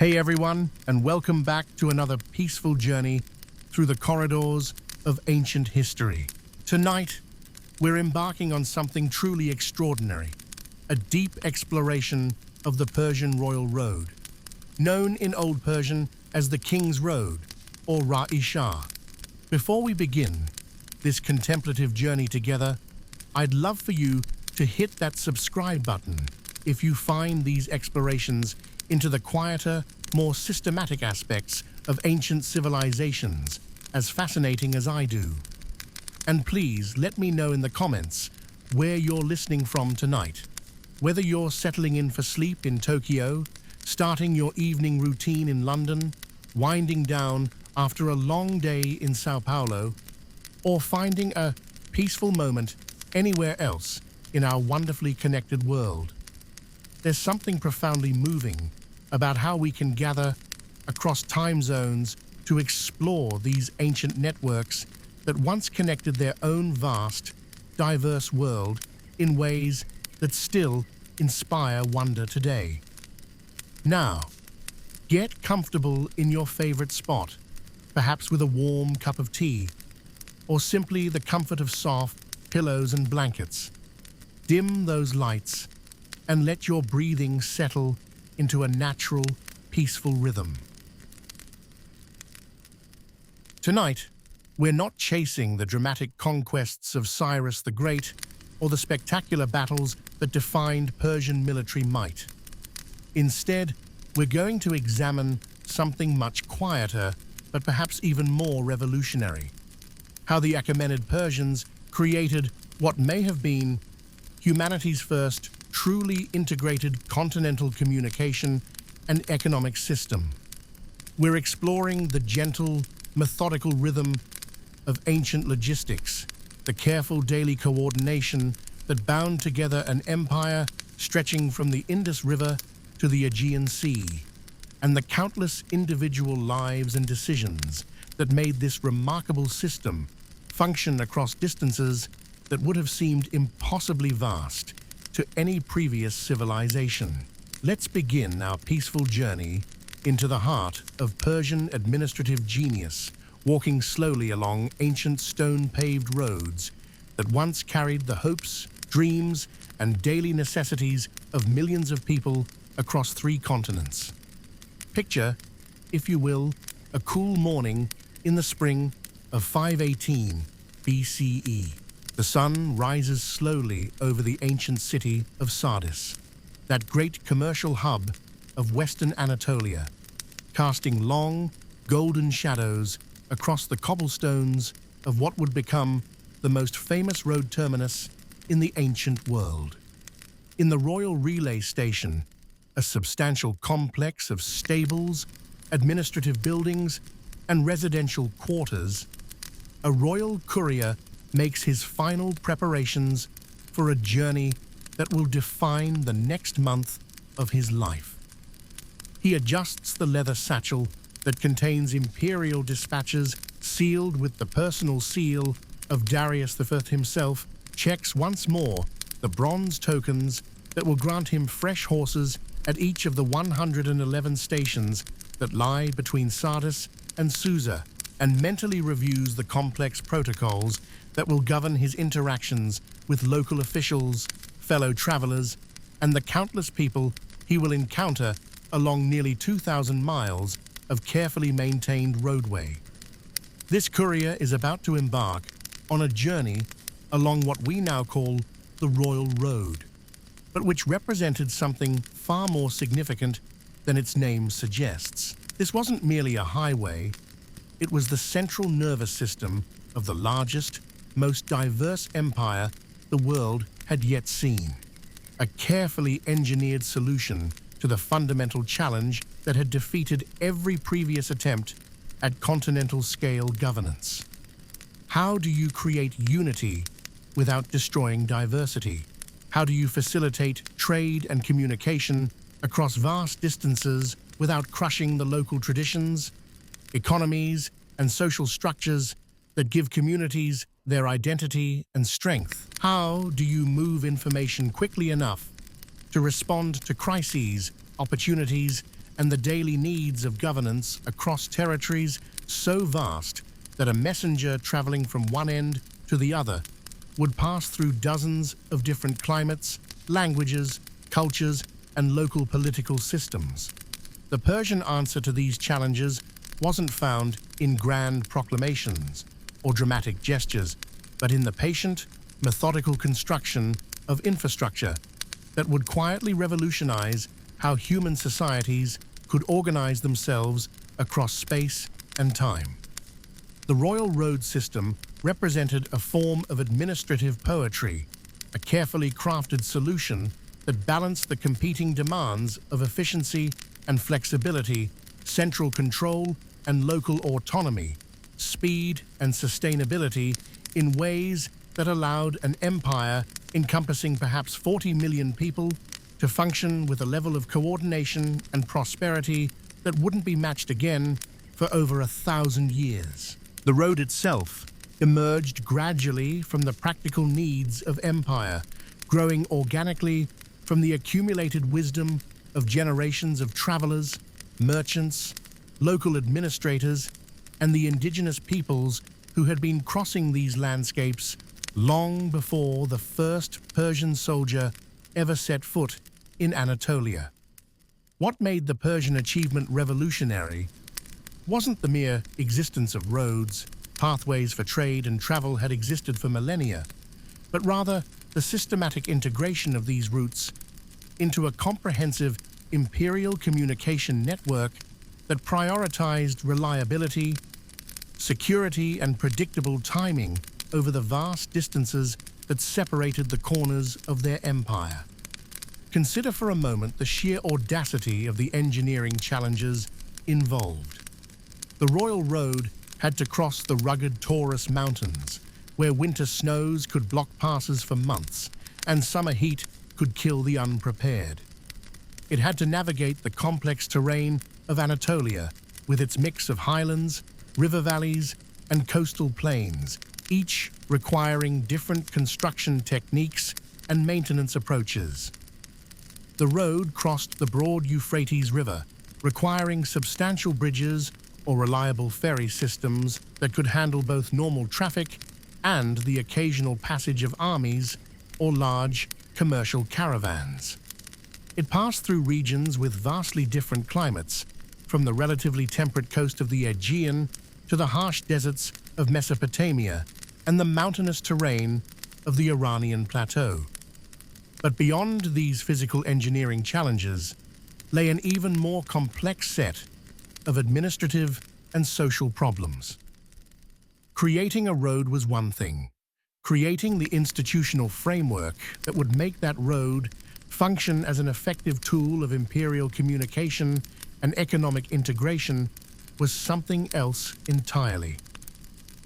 Hey everyone, and welcome back to another peaceful journey through the corridors of ancient history. Tonight, we're embarking on something truly extraordinary, a deep exploration of the Persian Royal Road, known in Old Persian as the King's Road, or Ra-i-Shah. Before we begin this contemplative journey together, I'd love for you to hit that subscribe button if you find these explorations into the quieter, more systematic aspects of ancient civilizations as fascinating as I do. And please let me know in the comments where you're listening from tonight. Whether you're settling in for sleep in Tokyo, starting your evening routine in London, winding down after a long day in Sao Paulo, or finding a peaceful moment anywhere else in our wonderfully connected world. There's something profoundly moving about how we can gather across time zones to explore these ancient networks that once connected their own vast, diverse world in ways that still inspire wonder today. Now, get comfortable in your favorite spot, perhaps with a warm cup of tea, or simply the comfort of soft pillows and blankets. Dim those lights and let your breathing settle into a natural, peaceful rhythm. Tonight, we're not chasing the dramatic conquests of Cyrus the Great or the spectacular battles that defined Persian military might. Instead, we're going to examine something much quieter, but perhaps even more revolutionary. How the Achaemenid Persians created what may have been humanity's first truly integrated continental communication and economic system. We're exploring the gentle, methodical rhythm of ancient logistics, the careful daily coordination that bound together an empire stretching from the Indus River to the Aegean Sea, and the countless individual lives and decisions that made this remarkable system function across distances that would have seemed impossibly vast to any previous civilization. Let's begin our peaceful journey into the heart of Persian administrative genius, walking slowly along ancient stone-paved roads that once carried the hopes, dreams, and daily necessities of millions of people across 3 continents. Picture, if you will, a cool morning in the spring of 518 BCE. The sun rises slowly over the ancient city of Sardis, that great commercial hub of Western Anatolia, casting long, golden shadows across the cobblestones of what would become the most famous road terminus in the ancient world. In the Royal Relay Station, a substantial complex of stables, administrative buildings, and residential quarters, a royal courier makes his final preparations for a journey that will define the next month of his life. He adjusts the leather satchel that contains imperial dispatches sealed with the personal seal of Darius V himself, checks once more the bronze tokens that will grant him fresh horses at each of the 111 stations that lie between Sardis and Susa, and mentally reviews the complex protocols that will govern his interactions with local officials, fellow travelers, and the countless people he will encounter along nearly 2,000 miles of carefully maintained roadway. This courier is about to embark on a journey along what we now call the Royal Road, but which represented something far more significant than its name suggests. This wasn't merely a highway, it was the central nervous system of the largest, most diverse empire the world had yet seen. A carefully engineered solution to the fundamental challenge that had defeated every previous attempt at continental scale governance. How do you create unity without destroying diversity? How do you facilitate trade and communication across vast distances without crushing the local traditions, economies, and social structures that give communities their identity and strength? How do you move information quickly enough to respond to crises, opportunities, and the daily needs of governance across territories so vast that a messenger traveling from one end to the other would pass through dozens of different climates, languages, cultures, and local political systems. The Persian answer to these challenges wasn't found in grand proclamations or dramatic gestures, but in the patient, methodical construction of infrastructure that would quietly revolutionize how human societies could organize themselves across space and time. The Royal Road system represented a form of administrative poetry, a carefully crafted solution that balanced the competing demands of efficiency and flexibility, central control and local autonomy, speed and sustainability in ways that allowed an empire encompassing perhaps 40 million people to function with a level of coordination and prosperity that wouldn't be matched again for over 1,000 years. The road itself emerged gradually from the practical needs of empire, growing organically from the accumulated wisdom of generations of travelers, merchants, local administrators, and the indigenous peoples who had been crossing these landscapes long before the first Persian soldier ever set foot in Anatolia. What made the Persian achievement revolutionary wasn't the mere existence of roads. Pathways for trade and travel had existed for millennia, but rather the systematic integration of these routes into a comprehensive imperial communication network that prioritized reliability, security, and predictable timing over the vast distances that separated the corners of their empire. Consider for a moment the sheer audacity of the engineering challenges involved. The Royal Road had to cross the rugged Taurus Mountains, where winter snows could block passes for months and summer heat could kill the unprepared. It had to navigate the complex terrain of Anatolia with its mix of highlands, river valleys, and coastal plains, each requiring different construction techniques and maintenance approaches. The road crossed the broad Euphrates River, requiring substantial bridges or reliable ferry systems that could handle both normal traffic and the occasional passage of armies or large commercial caravans. It passed through regions with vastly different climates, from the relatively temperate coast of the Aegean to the harsh deserts of Mesopotamia and the mountainous terrain of the Iranian plateau. But beyond these physical engineering challenges lay an even more complex set of administrative and social problems. Creating a road was one thing. Creating the institutional framework that would make that road function as an effective tool of imperial communication and economic integration was something else entirely.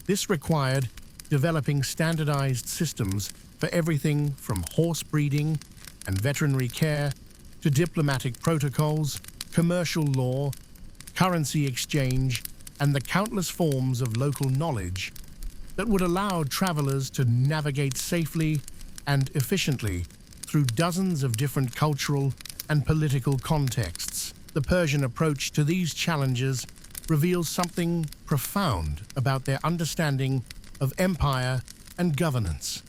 This required developing standardized systems for everything from horse breeding and veterinary care to diplomatic protocols, commercial law, currency exchange, and the countless forms of local knowledge that would allow travelers to navigate safely and efficiently through dozens of different cultural and political contexts. The Persian approach to these challenges reveals something profound about their understanding of empire and governance.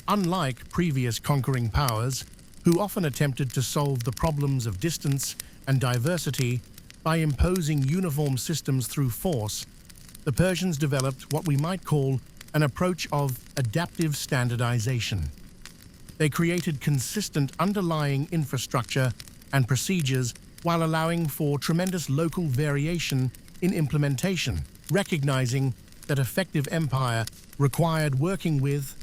Unlike previous conquering powers, who often attempted to solve the problems of distance and diversity by imposing uniform systems through force, the Persians developed what we might call an approach of adaptive standardization. They created consistent underlying infrastructure and procedures while allowing for tremendous local variation in implementation, recognizing that effective empire required working with,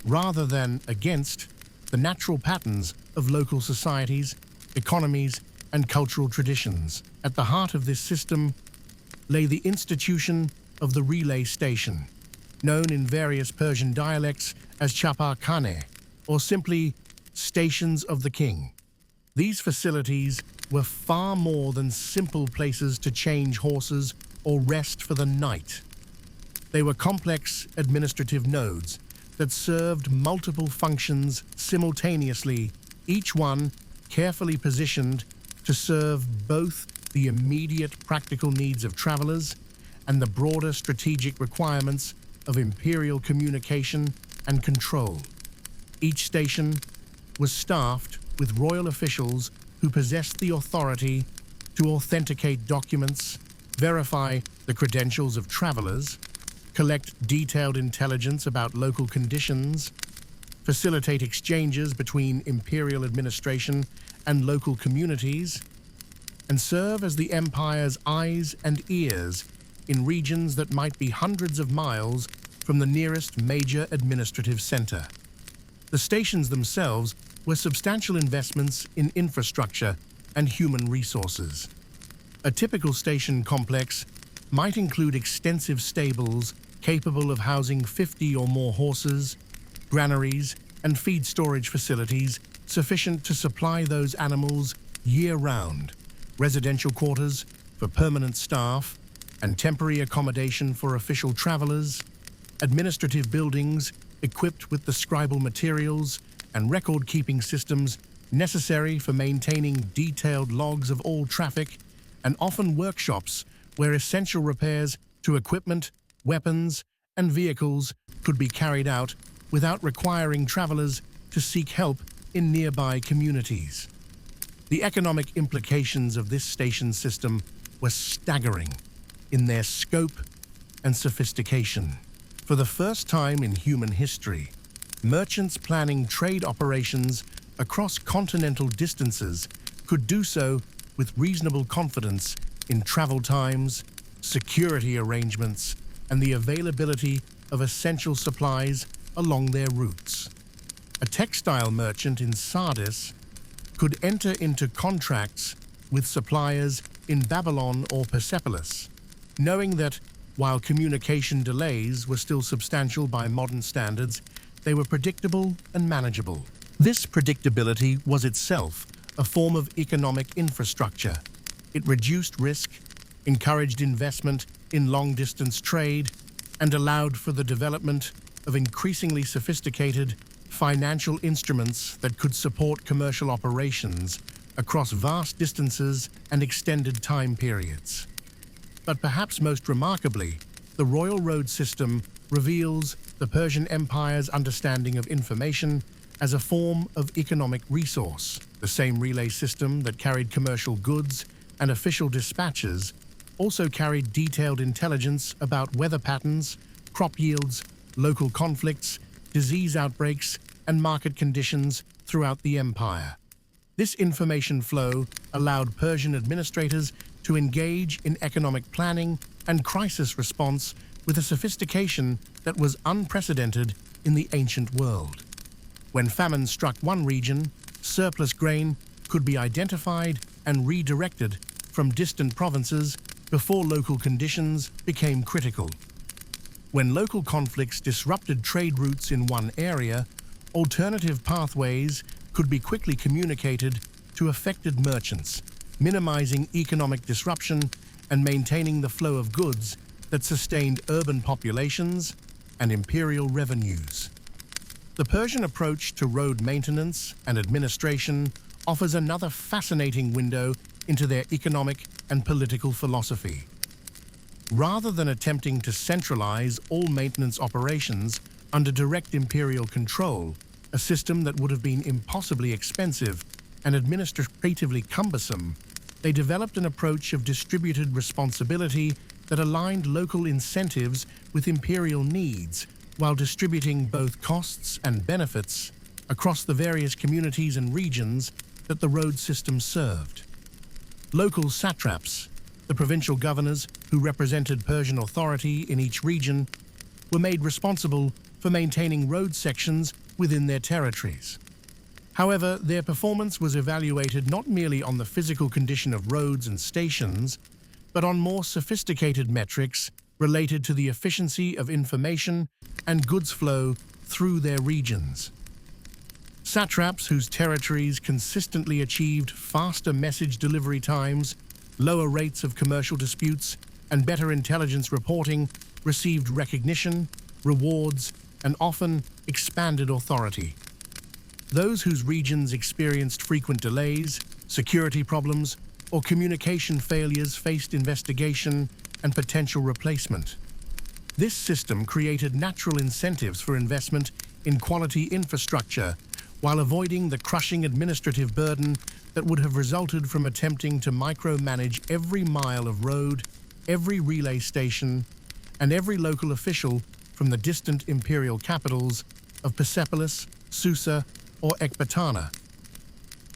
rather than against, the natural patterns of local societies, economies, and cultural traditions. At the heart of this system lay the institution of the relay station, known in various Persian dialects as Chaparkhane, or simply stations of the king. These facilities were far more than simple places to change horses or rest for the night. They were complex administrative nodes that served multiple functions simultaneously, each one carefully positioned to serve both the immediate practical needs of travelers and the broader strategic requirements of imperial communication and control. Each station was staffed with royal officials who possessed the authority to authenticate documents, verify the credentials of travelers, collect detailed intelligence about local conditions, facilitate exchanges between imperial administration and local communities, and serve as the empire's eyes and ears in regions that might be hundreds of miles from the nearest major administrative center. The stations themselves were substantial investments in infrastructure and human resources. A typical station complex might include extensive stables capable of housing 50 or more horses, granaries, and feed storage facilities sufficient to supply those animals year-round, residential quarters for permanent staff, and temporary accommodation for official travelers, administrative buildings equipped with the scribal materials and record-keeping systems necessary for maintaining detailed logs of all traffic, and often workshops where essential repairs to equipment, weapons, and vehicles could be carried out without requiring travelers to seek help in nearby communities. The economic implications of this station system were staggering in their scope and sophistication. For the first time in human history, merchants planning trade operations across continental distances could do so with reasonable confidence in travel times, security arrangements, and the availability of essential supplies along their routes. A textile merchant in Sardis could enter into contracts with suppliers in Babylon or Persepolis, knowing that while communication delays were still substantial by modern standards, they were predictable and manageable. This predictability was itself a form of economic infrastructure. It reduced risk, encouraged investment in long-distance trade, and allowed for the development of increasingly sophisticated financial instruments that could support commercial operations across vast distances and extended time periods. But perhaps most remarkably, the Royal Road system reveals the Persian Empire's understanding of information as a form of economic resource. The same relay system that carried commercial goods and official dispatches also carried detailed intelligence about weather patterns, crop yields, local conflicts, disease outbreaks, and market conditions throughout the empire. This information flow allowed Persian administrators to engage in economic planning and crisis response with a sophistication that was unprecedented in the ancient world. When famine struck one region, surplus grain could be identified and redirected from distant provinces before local conditions became critical. When local conflicts disrupted trade routes in one area, alternative pathways could be quickly communicated to affected merchants, minimizing economic disruption and maintaining the flow of goods that sustained urban populations and imperial revenues. The Persian approach to road maintenance and administration offers another fascinating window into their economic and political philosophy. Rather than attempting to centralize all maintenance operations under direct imperial control, a system that would have been impossibly expensive and administratively cumbersome, they developed an approach of distributed responsibility that aligned local incentives with imperial needs while distributing both costs and benefits across the various communities and regions that the road system served. Local satraps, the provincial governors who represented Persian authority in each region, were made responsible for maintaining road sections within their territories. However, their performance was evaluated not merely on the physical condition of roads and stations, but on more sophisticated metrics related to the efficiency of information and goods flow through their regions. Satraps whose territories consistently achieved faster message delivery times, lower rates of commercial disputes, and better intelligence reporting received recognition, rewards, and often expanded authority. Those whose regions experienced frequent delays, Security problems or communication failures faced investigation and potential replacement. This system created natural incentives for investment in quality infrastructure while avoiding the crushing administrative burden that would have resulted from attempting to micromanage every mile of road, every relay station, and every local official from the distant imperial capitals of Persepolis, Susa, or Ecbatana.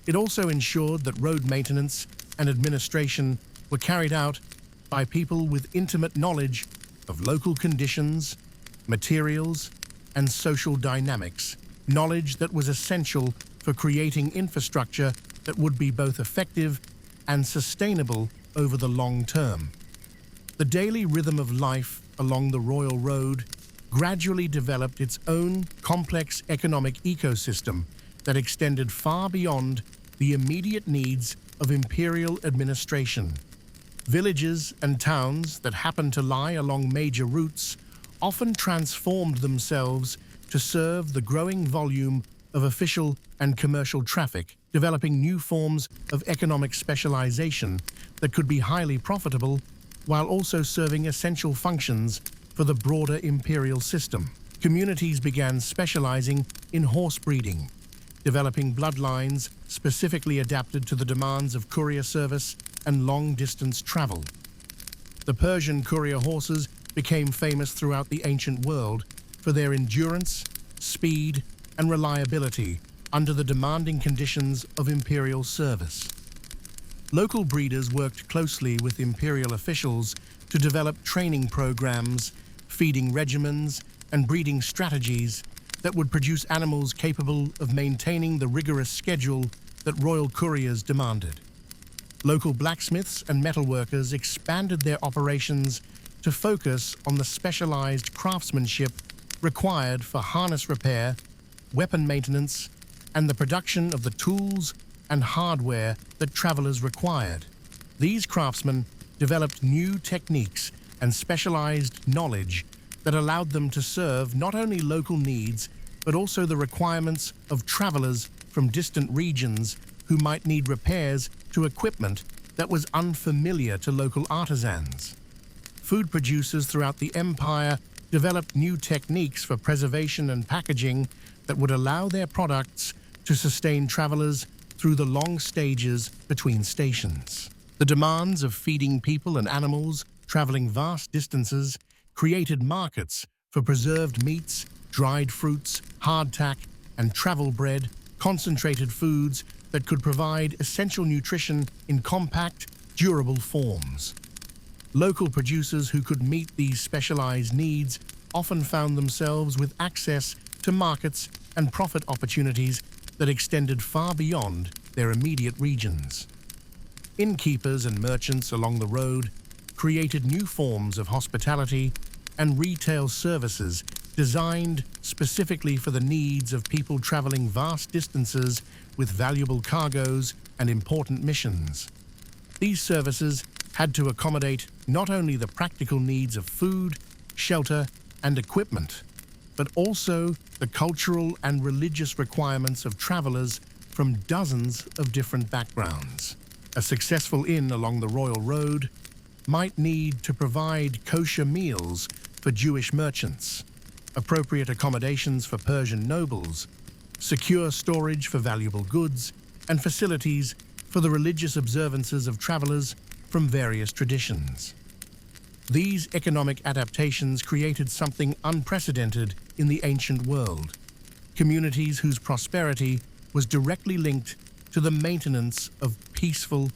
It also ensured that road maintenance and administration were carried out by people with intimate knowledge of local conditions, materials, and social dynamics, knowledge that was essential for creating infrastructure that would be both effective and sustainable over the long term. The daily rhythm of life along the Royal Road gradually developed its own complex economic ecosystem that extended far beyond the immediate needs of imperial administration. Villages and towns that happened to lie along major routes often transformed themselves to serve the growing volume of official and commercial traffic, developing new forms of economic specialization that could be highly profitable while also serving essential functions for the broader imperial system. Communities began specializing in horse breeding, developing bloodlines specifically adapted to the demands of courier service and long-distance travel. The Persian courier horses became famous throughout the ancient world for their endurance, speed, and reliability under the demanding conditions of imperial service. Local breeders worked closely with imperial officials to develop training programs, feeding regimens, and breeding strategies that would produce animals capable of maintaining the rigorous schedule that royal couriers demanded. Local blacksmiths and metalworkers expanded their operations to focus on the specialized craftsmanship required for harness repair, weapon maintenance, and the production of the tools and hardware that travelers required. These craftsmen developed new techniques and specialized knowledge that allowed them to serve not only local needs, but also the requirements of travelers from distant regions who might need repairs to equipment that was unfamiliar to local artisans. Food producers throughout the empire developed new techniques for preservation and packaging that would allow their products to sustain travelers through the long stages between stations. The demands of feeding people and animals traveling vast distances created markets for preserved meats, dried fruits, hardtack, and travel bread, concentrated foods that could provide essential nutrition in compact, durable forms. Local producers who could meet these specialized needs often found themselves with access to markets and profit opportunities that extended far beyond their immediate regions. Innkeepers and merchants along the road created new forms of hospitality and retail services designed specifically for the needs of people traveling vast distances with valuable cargoes and important missions. These services had to accommodate not only the practical needs of food, shelter, and equipment, but also the cultural and religious requirements of travelers from dozens of different backgrounds. A successful inn along the Royal Road might need to provide kosher meals for Jewish merchants, appropriate accommodations for Persian nobles, secure storage for valuable goods, and facilities for the religious observances of travelers from various traditions. These economic adaptations created something unprecedented in the ancient world, communities whose prosperity was directly linked to the maintenance of peaceful,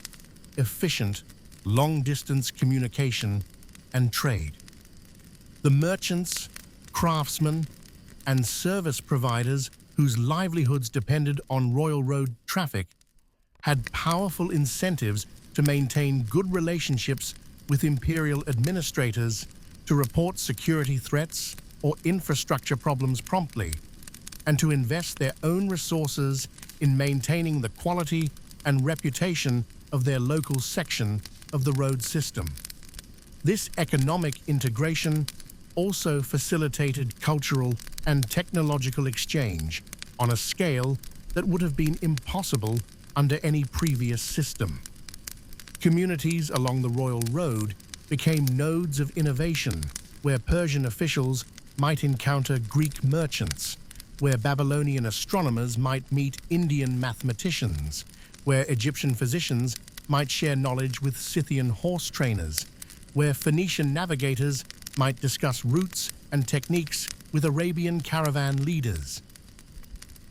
efficient, long-distance communication and trade. The merchants, craftsmen, and service providers whose livelihoods depended on Royal Road traffic had powerful incentives to maintain good relationships with imperial administrators, to report security threats or infrastructure problems promptly, and to invest their own resources in maintaining the quality and reputation of their local section of the road system. This economic integration also facilitated cultural and technological exchange on a scale that would have been impossible under any previous system. Communities along the Royal Road became nodes of innovation, where Persian officials might encounter Greek merchants, where Babylonian astronomers might meet Indian mathematicians, where Egyptian physicians might share knowledge with Scythian horse trainers, where Phoenician navigators might discuss routes and techniques with Arabian caravan leaders.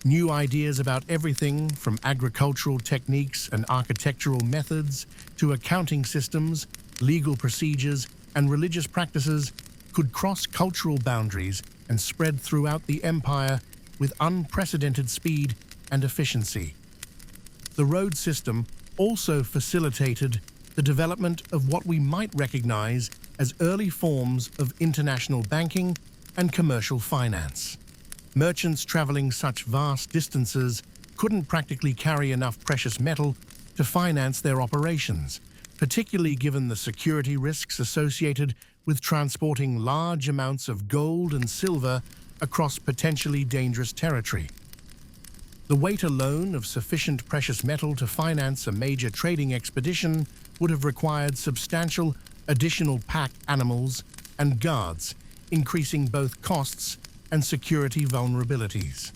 New ideas about everything from agricultural techniques and architectural methods to accounting systems, legal procedures, and religious practices could cross cultural boundaries and spread throughout the empire with unprecedented speed and efficiency. The road system also facilitated the development of what we might recognize as early forms of international banking and commercial finance. Merchants traveling such vast distances couldn't practically carry enough precious metal to finance their operations, particularly given the security risks associated with transporting large amounts of gold and silver across potentially dangerous territory. The weight alone of sufficient precious metal to finance a major trading expedition would have required substantial additional pack animals and guards, increasing both costs and security vulnerabilities.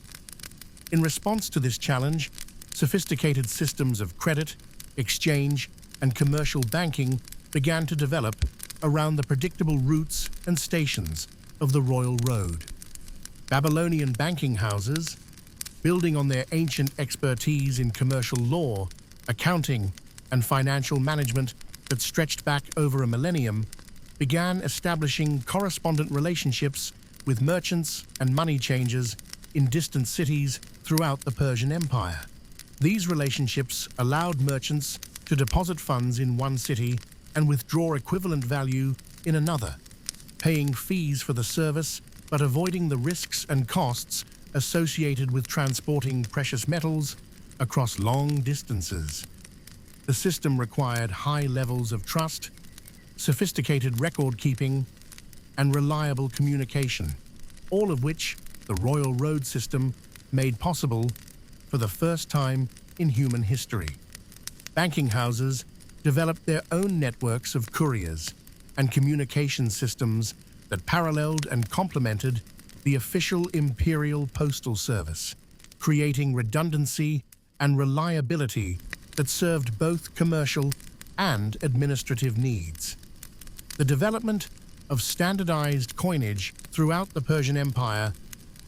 In response to this challenge, sophisticated systems of credit, exchange, and commercial banking began to develop around the predictable routes and stations of the Royal Road. Babylonian banking houses, building on their ancient expertise in commercial law, accounting, and financial management that stretched back over a millennium, began establishing correspondent relationships with merchants and money changers in distant cities throughout the Persian Empire. These relationships allowed merchants to deposit funds in one city and withdraw equivalent value in another, paying fees for the service but avoiding the risks and costs associated with transporting precious metals across long distances. The system required high levels of trust, sophisticated record-keeping, and reliable communication, all of which the Royal Road system made possible for the first time in human history. Banking houses developed their own networks of couriers and communication systems that paralleled and complemented the official Imperial postal service, creating redundancy and reliability that served both commercial and administrative needs. The development of standardized coinage throughout the Persian Empire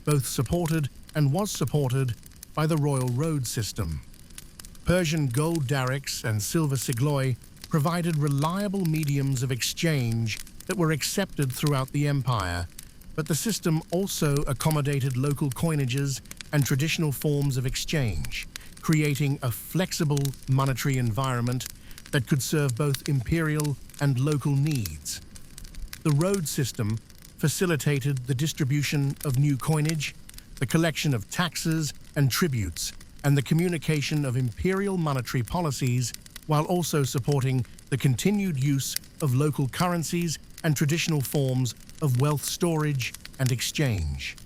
both supported and was supported by the Royal Road system. Persian gold darics and silver sigloi provided reliable mediums of exchange that were accepted throughout the empire, but the system also accommodated local coinages and traditional forms of exchange, creating a flexible monetary environment that could serve both imperial and local needs. The road system facilitated the distribution of new coinage, the collection of taxes and tributes, and the communication of imperial monetary policies, while also supporting the continued use of local currencies and traditional forms of wealth storage and exchange.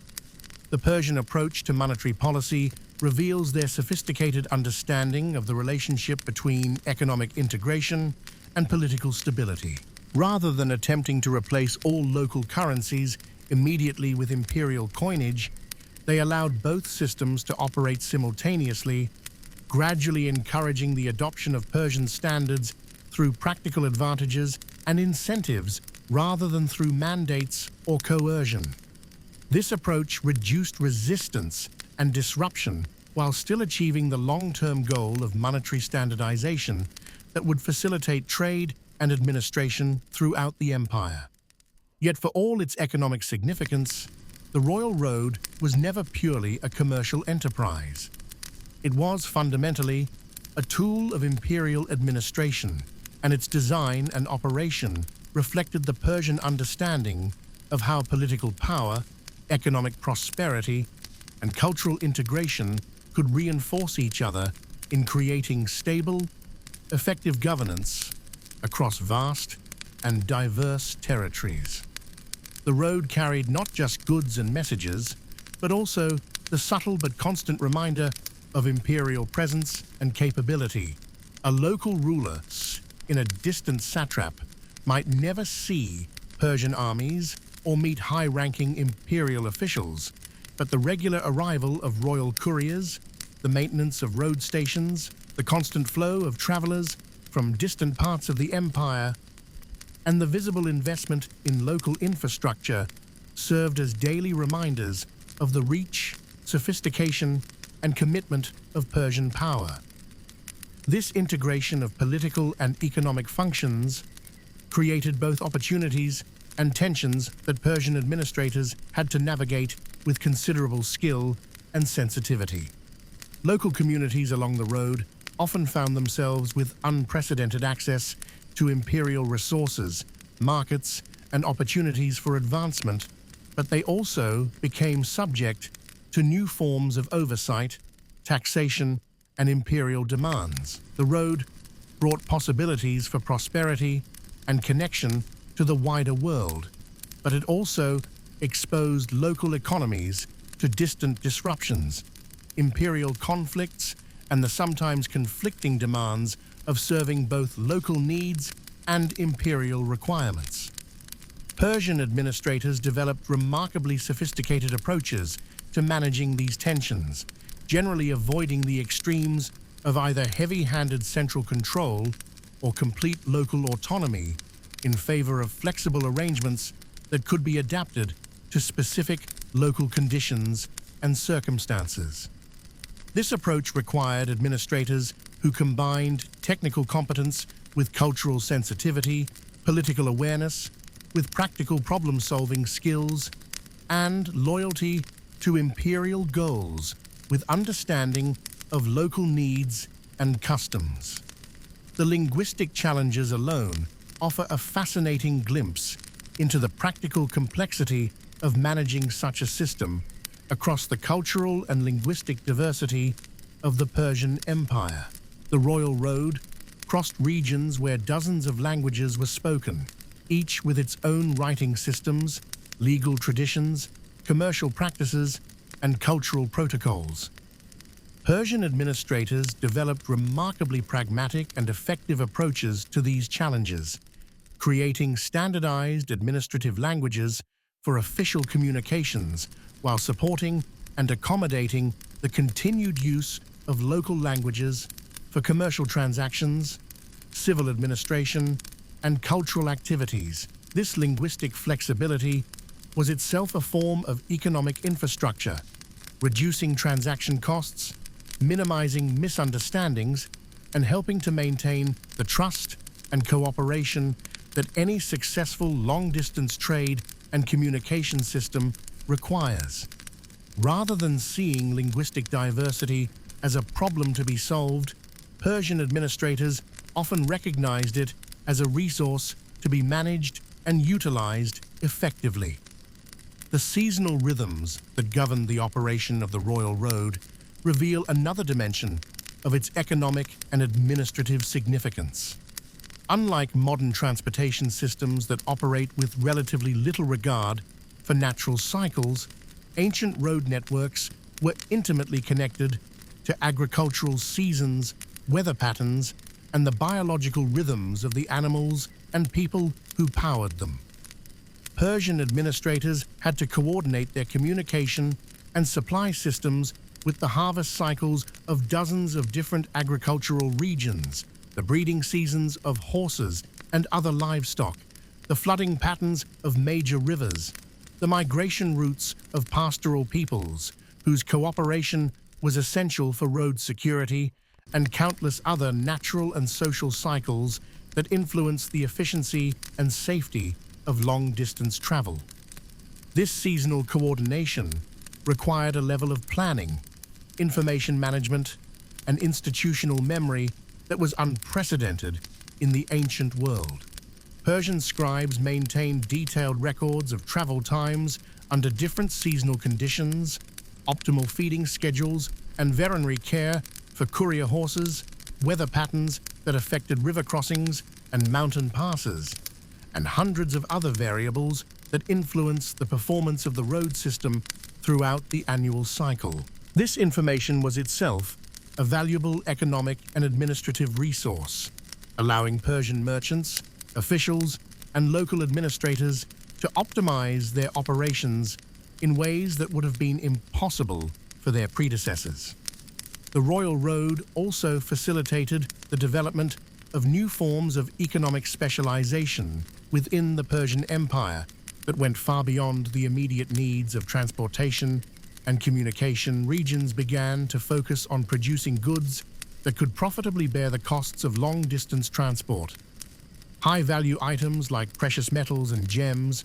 The Persian approach to monetary policy reveals their sophisticated understanding of the relationship between economic integration and political stability. Rather than attempting to replace all local currencies immediately with imperial coinage, they allowed both systems to operate simultaneously, gradually encouraging the adoption of Persian standards through practical advantages and incentives rather than through mandates or coercion. This approach reduced resistance and disruption while still achieving the long-term goal of monetary standardization that would facilitate trade and administration throughout the empire. Yet for all its economic significance, the Royal Road was never purely a commercial enterprise. It was fundamentally a tool of imperial administration, and its design and operation reflected the Persian understanding of how political power, economic prosperity, and cultural integration could reinforce each other in creating stable, effective governance across vast and diverse territories. The road carried not just goods and messages, but also the subtle but constant reminder of imperial presence and capability. A local ruler in a distant satrap might never see Persian armies or meet high-ranking imperial officials, but the regular arrival of royal couriers, the maintenance of road stations, the constant flow of travelers from distant parts of the empire, and the visible investment in local infrastructure served as daily reminders of the reach, sophistication, and commitment of Persian power. This integration of political and economic functions created both opportunities and tensions that Persian administrators had to navigate with considerable skill and sensitivity. Local communities along the road often found themselves with unprecedented access to imperial resources, markets, and opportunities for advancement, but they also became subject to new forms of oversight, taxation, and imperial demands. The road brought possibilities for prosperity and connection to the wider world, but it also exposed local economies to distant disruptions, imperial conflicts, and the sometimes conflicting demands of serving both local needs and imperial requirements. Persian administrators developed remarkably sophisticated approaches to managing these tensions, generally avoiding the extremes of either heavy-handed central control or complete local autonomy in favor of flexible arrangements that could be adapted to specific local conditions and circumstances. This approach required administrators who combined technical competence with cultural sensitivity, political awareness, with practical problem-solving skills, and loyalty to imperial goals with understanding of local needs and customs. The linguistic challenges alone offer a fascinating glimpse into the practical complexity of managing such a system across the cultural and linguistic diversity of the Persian Empire. The Royal Road crossed regions where dozens of languages were spoken, each with its own writing systems, legal traditions, commercial practices, and cultural protocols. Persian administrators developed remarkably pragmatic and effective approaches to these challenges, creating standardized administrative languages for official communications while supporting and accommodating the continued use of local languages for commercial transactions, civil administration, and cultural activities. This linguistic flexibility was itself a form of economic infrastructure, reducing transaction costs, minimizing misunderstandings, and helping to maintain the trust and cooperation that any successful long-distance trade and communication system requires. Rather than seeing linguistic diversity as a problem to be solved, Persian administrators often recognized it as a resource to be managed and utilized effectively. The seasonal rhythms that govern the operation of the Royal Road reveal another dimension of its economic and administrative significance. Unlike modern transportation systems that operate with relatively little regard for natural cycles, ancient road networks were intimately connected to agricultural seasons, weather patterns, and the biological rhythms of the animals and people who powered them. Persian administrators had to coordinate their communication and supply systems with the harvest cycles of dozens of different agricultural regions, the breeding seasons of horses and other livestock, the flooding patterns of major rivers, the migration routes of pastoral peoples, whose cooperation was essential for road security, and countless other natural and social cycles that influence the efficiency and safety of long-distance travel. This seasonal coordination required a level of planning, information management, and institutional memory that was unprecedented in the ancient world. Persian scribes maintained detailed records of travel times under different seasonal conditions, optimal feeding schedules, and veterinary care for courier horses, weather patterns that affected river crossings and mountain passes, and hundreds of other variables that influence the performance of the road system throughout the annual cycle. This information was itself a valuable economic and administrative resource, allowing Persian merchants, officials, and local administrators to optimize their operations in ways that would have been impossible for their predecessors. The Royal Road also facilitated the development of new forms of economic specialization within the Persian Empire that went far beyond the immediate needs of transportation and communication. Regions began to focus on producing goods that could profitably bear the costs of long-distance transport. High-value items like precious metals and gems,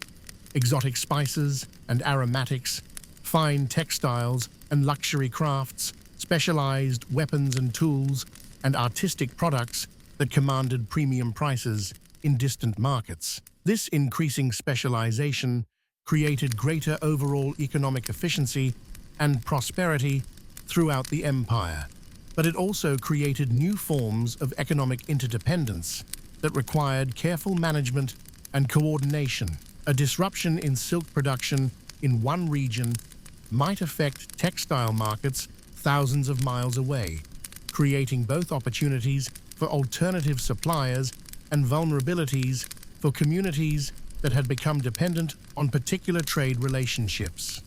exotic spices and aromatics, fine textiles and luxury crafts, specialized weapons and tools, and artistic products that commanded premium prices in distant markets. This increasing specialization created greater overall economic efficiency and prosperity throughout the empire, but it also created new forms of economic interdependence that required careful management and coordination. A disruption in silk production in one region might affect textile markets thousands of miles away, creating both opportunities for alternative suppliers and vulnerabilities for communities that had become dependent on particular trade relationships.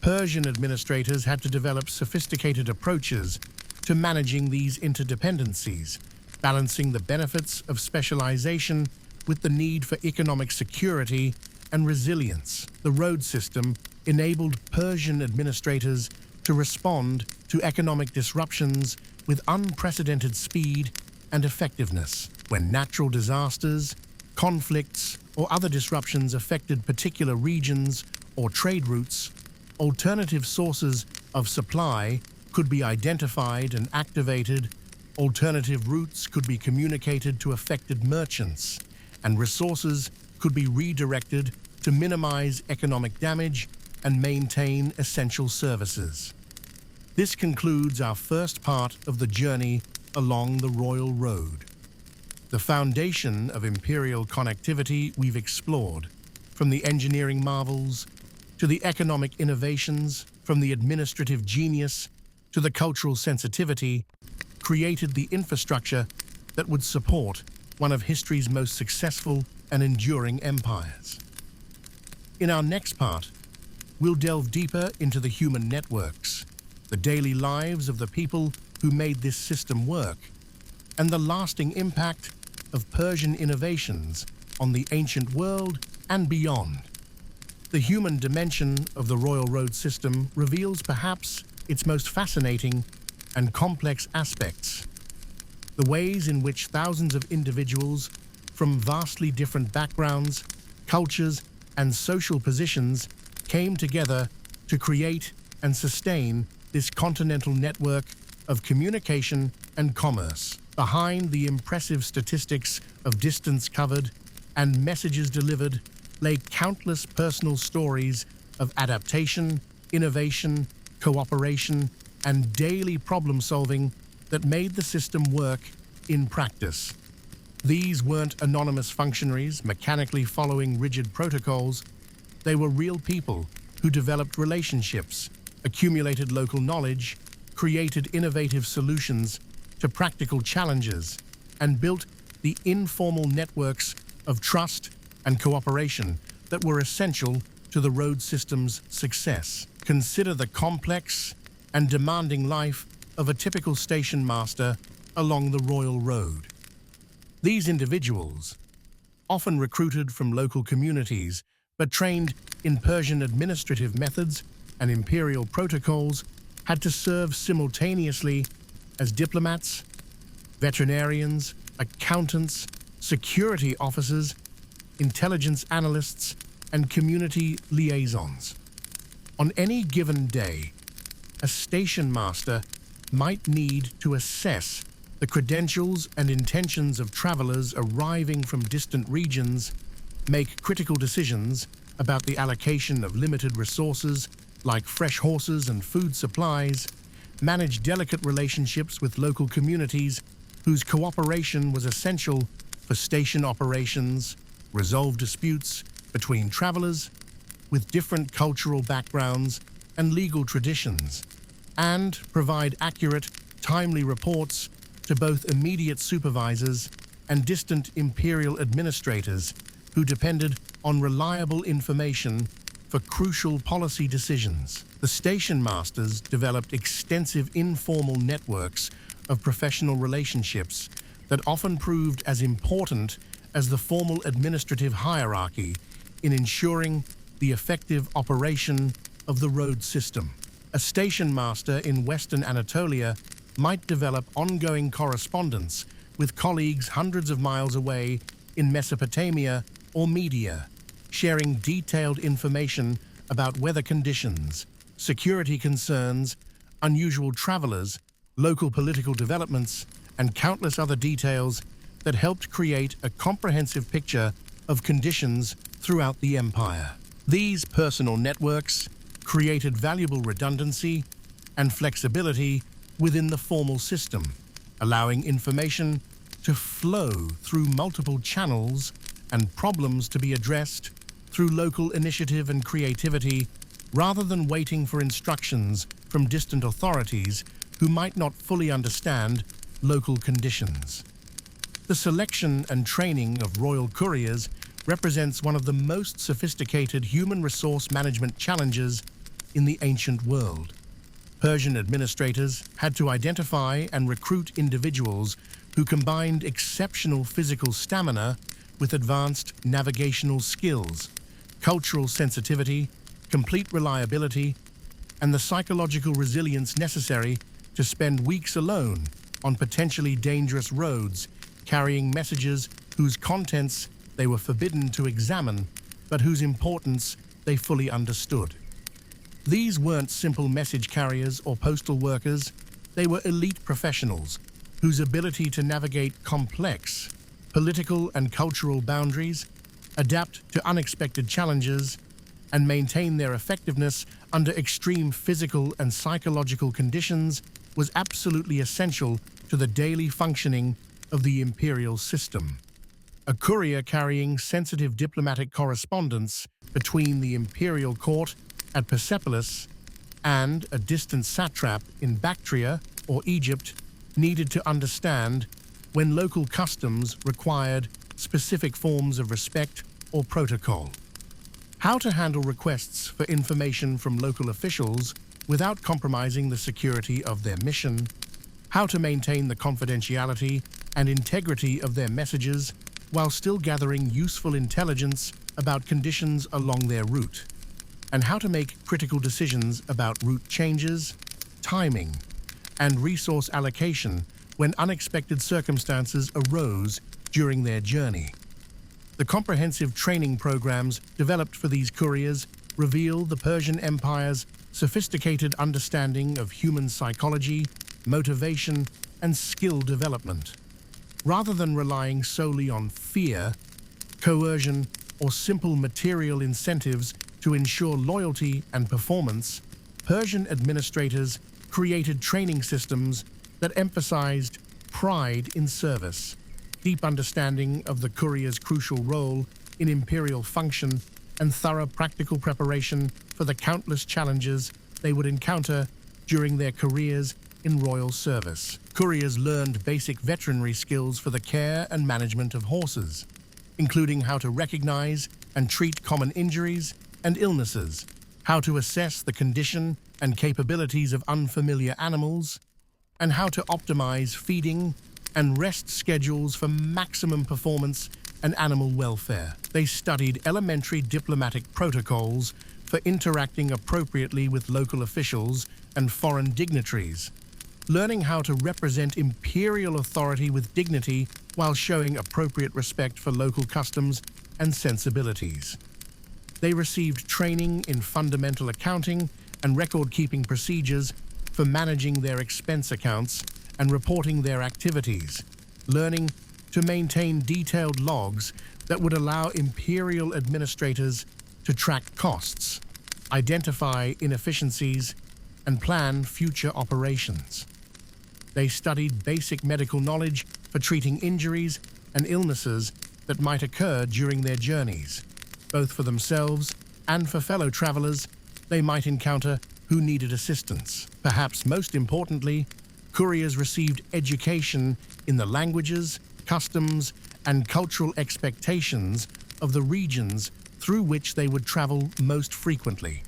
Persian administrators had to develop sophisticated approaches to managing these interdependencies, balancing the benefits of specialization with the need for economic security and resilience. The road system enabled Persian administrators to respond to economic disruptions with unprecedented speed and effectiveness. When natural disasters, conflicts, or other disruptions affected particular regions or trade routes, alternative sources of supply could be identified and activated, alternative routes could be communicated to affected merchants, and resources could be redirected to minimize economic damage and maintain essential services. This concludes our first part of the journey along the Royal Road. The foundation of imperial connectivity we've explored, from the engineering marvels to the economic innovations, from the administrative genius to the cultural sensitivity, created the infrastructure that would support one of history's most successful and enduring empires. In our next part, we'll delve deeper into the human networks, the daily lives of the people who made this system work, and the lasting impact of Persian innovations on the ancient world and beyond. The human dimension of the Royal Road system reveals perhaps its most fascinating and complex aspects: the ways in which thousands of individuals from vastly different backgrounds, cultures, and social positions came together to create and sustain this continental network of communication and commerce. Behind the impressive statistics of distance covered and messages delivered lay countless personal stories of adaptation, innovation, cooperation, and daily problem-solving that made the system work in practice. These weren't anonymous functionaries mechanically following rigid protocols. They were real people who developed relationships, accumulated local knowledge, created innovative solutions to practical challenges, and built the informal networks of trust and cooperation that were essential to the road system's success. Consider the complex and demanding life of a typical station master along the Royal Road. These individuals, often recruited from local communities but trained in Persian administrative methods and imperial protocols, had to serve simultaneously as diplomats, veterinarians, accountants, security officers, intelligence analysts, and community liaisons. On any given day, a station master might need to assess the credentials and intentions of travelers arriving from distant regions, make critical decisions about the allocation of limited resources like fresh horses and food supplies, manage delicate relationships with local communities whose cooperation was essential for station operations, resolve disputes between travelers with different cultural backgrounds and legal traditions, and provide accurate timely reports to both immediate supervisors and distant imperial administrators who depended on reliable information for crucial policy decisions. The station masters developed extensive informal networks of professional relationships that often proved as important as the formal administrative hierarchy in ensuring the effective operation of the road system. A station master in Western Anatolia might develop ongoing correspondence with colleagues hundreds of miles away in Mesopotamia or Media, sharing detailed information about weather conditions, security concerns, unusual travelers, local political developments, and countless other details that helped create a comprehensive picture of conditions throughout the empire. These personal networks created valuable redundancy and flexibility within the formal system, allowing information to flow through multiple channels and problems to be addressed through local initiative and creativity rather than waiting for instructions from distant authorities who might not fully understand local conditions. The selection and training of royal couriers represents one of the most sophisticated human resource management challenges in the ancient world. Persian administrators had to identify and recruit individuals who combined exceptional physical stamina with advanced navigational skills, cultural sensitivity, complete reliability, and the psychological resilience necessary to spend weeks alone on potentially dangerous roads, carrying messages whose contents they were forbidden to examine, but whose importance they fully understood. These weren't simple message carriers or postal workers, they were elite professionals whose ability to navigate complex political and cultural boundaries, adapt to unexpected challenges, and maintain their effectiveness under extreme physical and psychological conditions was absolutely essential to the daily functioning of the imperial system. A courier carrying sensitive diplomatic correspondence between the imperial court at Persepolis and a distant satrap in Bactria or Egypt needed to understand when local customs required specific forms of respect or protocol. How to handle requests for information from local officials without compromising the security of their mission, how to maintain the confidentiality and integrity of their messages while still gathering useful intelligence about conditions along their route, and how to make critical decisions about route changes, timing, and resource allocation when unexpected circumstances arose during their journey. The comprehensive training programs developed for these couriers reveal the Persian Empire's sophisticated understanding of human psychology, motivation, and skill development. Rather than relying solely on fear, coercion, or simple material incentives to ensure loyalty and performance, Persian administrators created training systems that emphasized pride in service, deep understanding of the courier's crucial role in imperial function, and thorough practical preparation for the countless challenges they would encounter during their careers in royal service. Couriers learned basic veterinary skills for the care and management of horses, including how to recognize and treat common injuries and illnesses, how to assess the condition and capabilities of unfamiliar animals, and how to optimize feeding and rest schedules for maximum performance and animal welfare. They studied elementary diplomatic protocols for interacting appropriately with local officials and foreign dignitaries, learning how to represent imperial authority with dignity while showing appropriate respect for local customs and sensibilities. They received training in fundamental accounting and record-keeping procedures for managing their expense accounts and reporting their activities, learning to maintain detailed logs that would allow imperial administrators to track costs, identify inefficiencies, and plan future operations. They studied basic medical knowledge for treating injuries and illnesses that might occur during their journeys, both for themselves and for fellow travelers they might encounter who needed assistance. Perhaps most importantly, couriers received education in the languages, customs, and cultural expectations of the regions through which they would travel most frequently.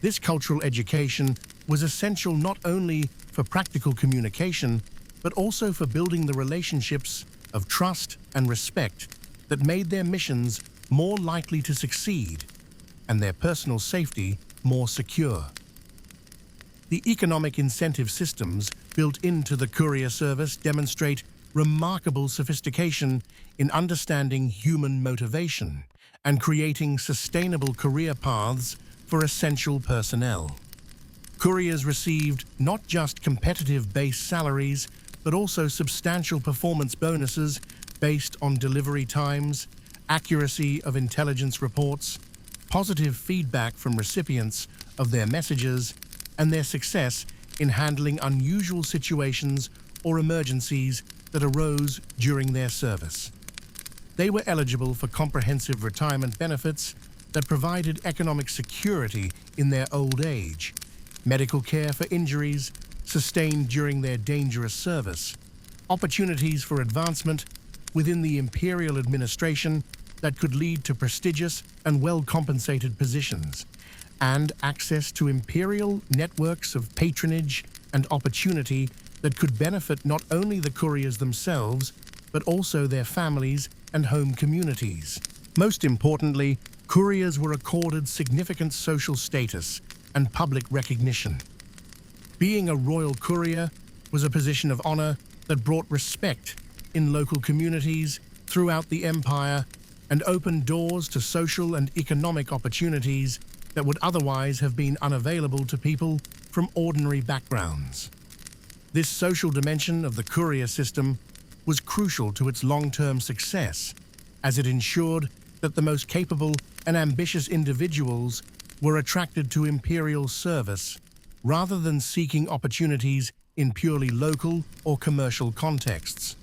This cultural education was essential not only for practical communication, but also for building the relationships of trust and respect that made their missions more likely to succeed and their personal safety more secure. The economic incentive systems built into the courier service demonstrate remarkable sophistication in understanding human motivation and creating sustainable career paths for essential personnel. Couriers received not just competitive base salaries, but also substantial performance bonuses based on delivery times, accuracy of intelligence reports, positive feedback from recipients of their messages, and their success in handling unusual situations or emergencies that arose during their service. They were eligible for comprehensive retirement benefits that provided economic security in their old age, medical care for injuries sustained during their dangerous service, opportunities for advancement within the imperial administration that could lead to prestigious and well-compensated positions, and access to imperial networks of patronage and opportunity that could benefit not only the couriers themselves, but also their families and home communities. Most importantly, couriers were accorded significant social status and public recognition. Being a royal courier was a position of honor that brought respect in local communities throughout the empire and opened doors to social and economic opportunities that would otherwise have been unavailable to people from ordinary backgrounds. This social dimension of the courier system was crucial to its long-term success, as it ensured that the most capable and ambitious individuals were attracted to imperial service rather than seeking opportunities in purely local or commercial contexts.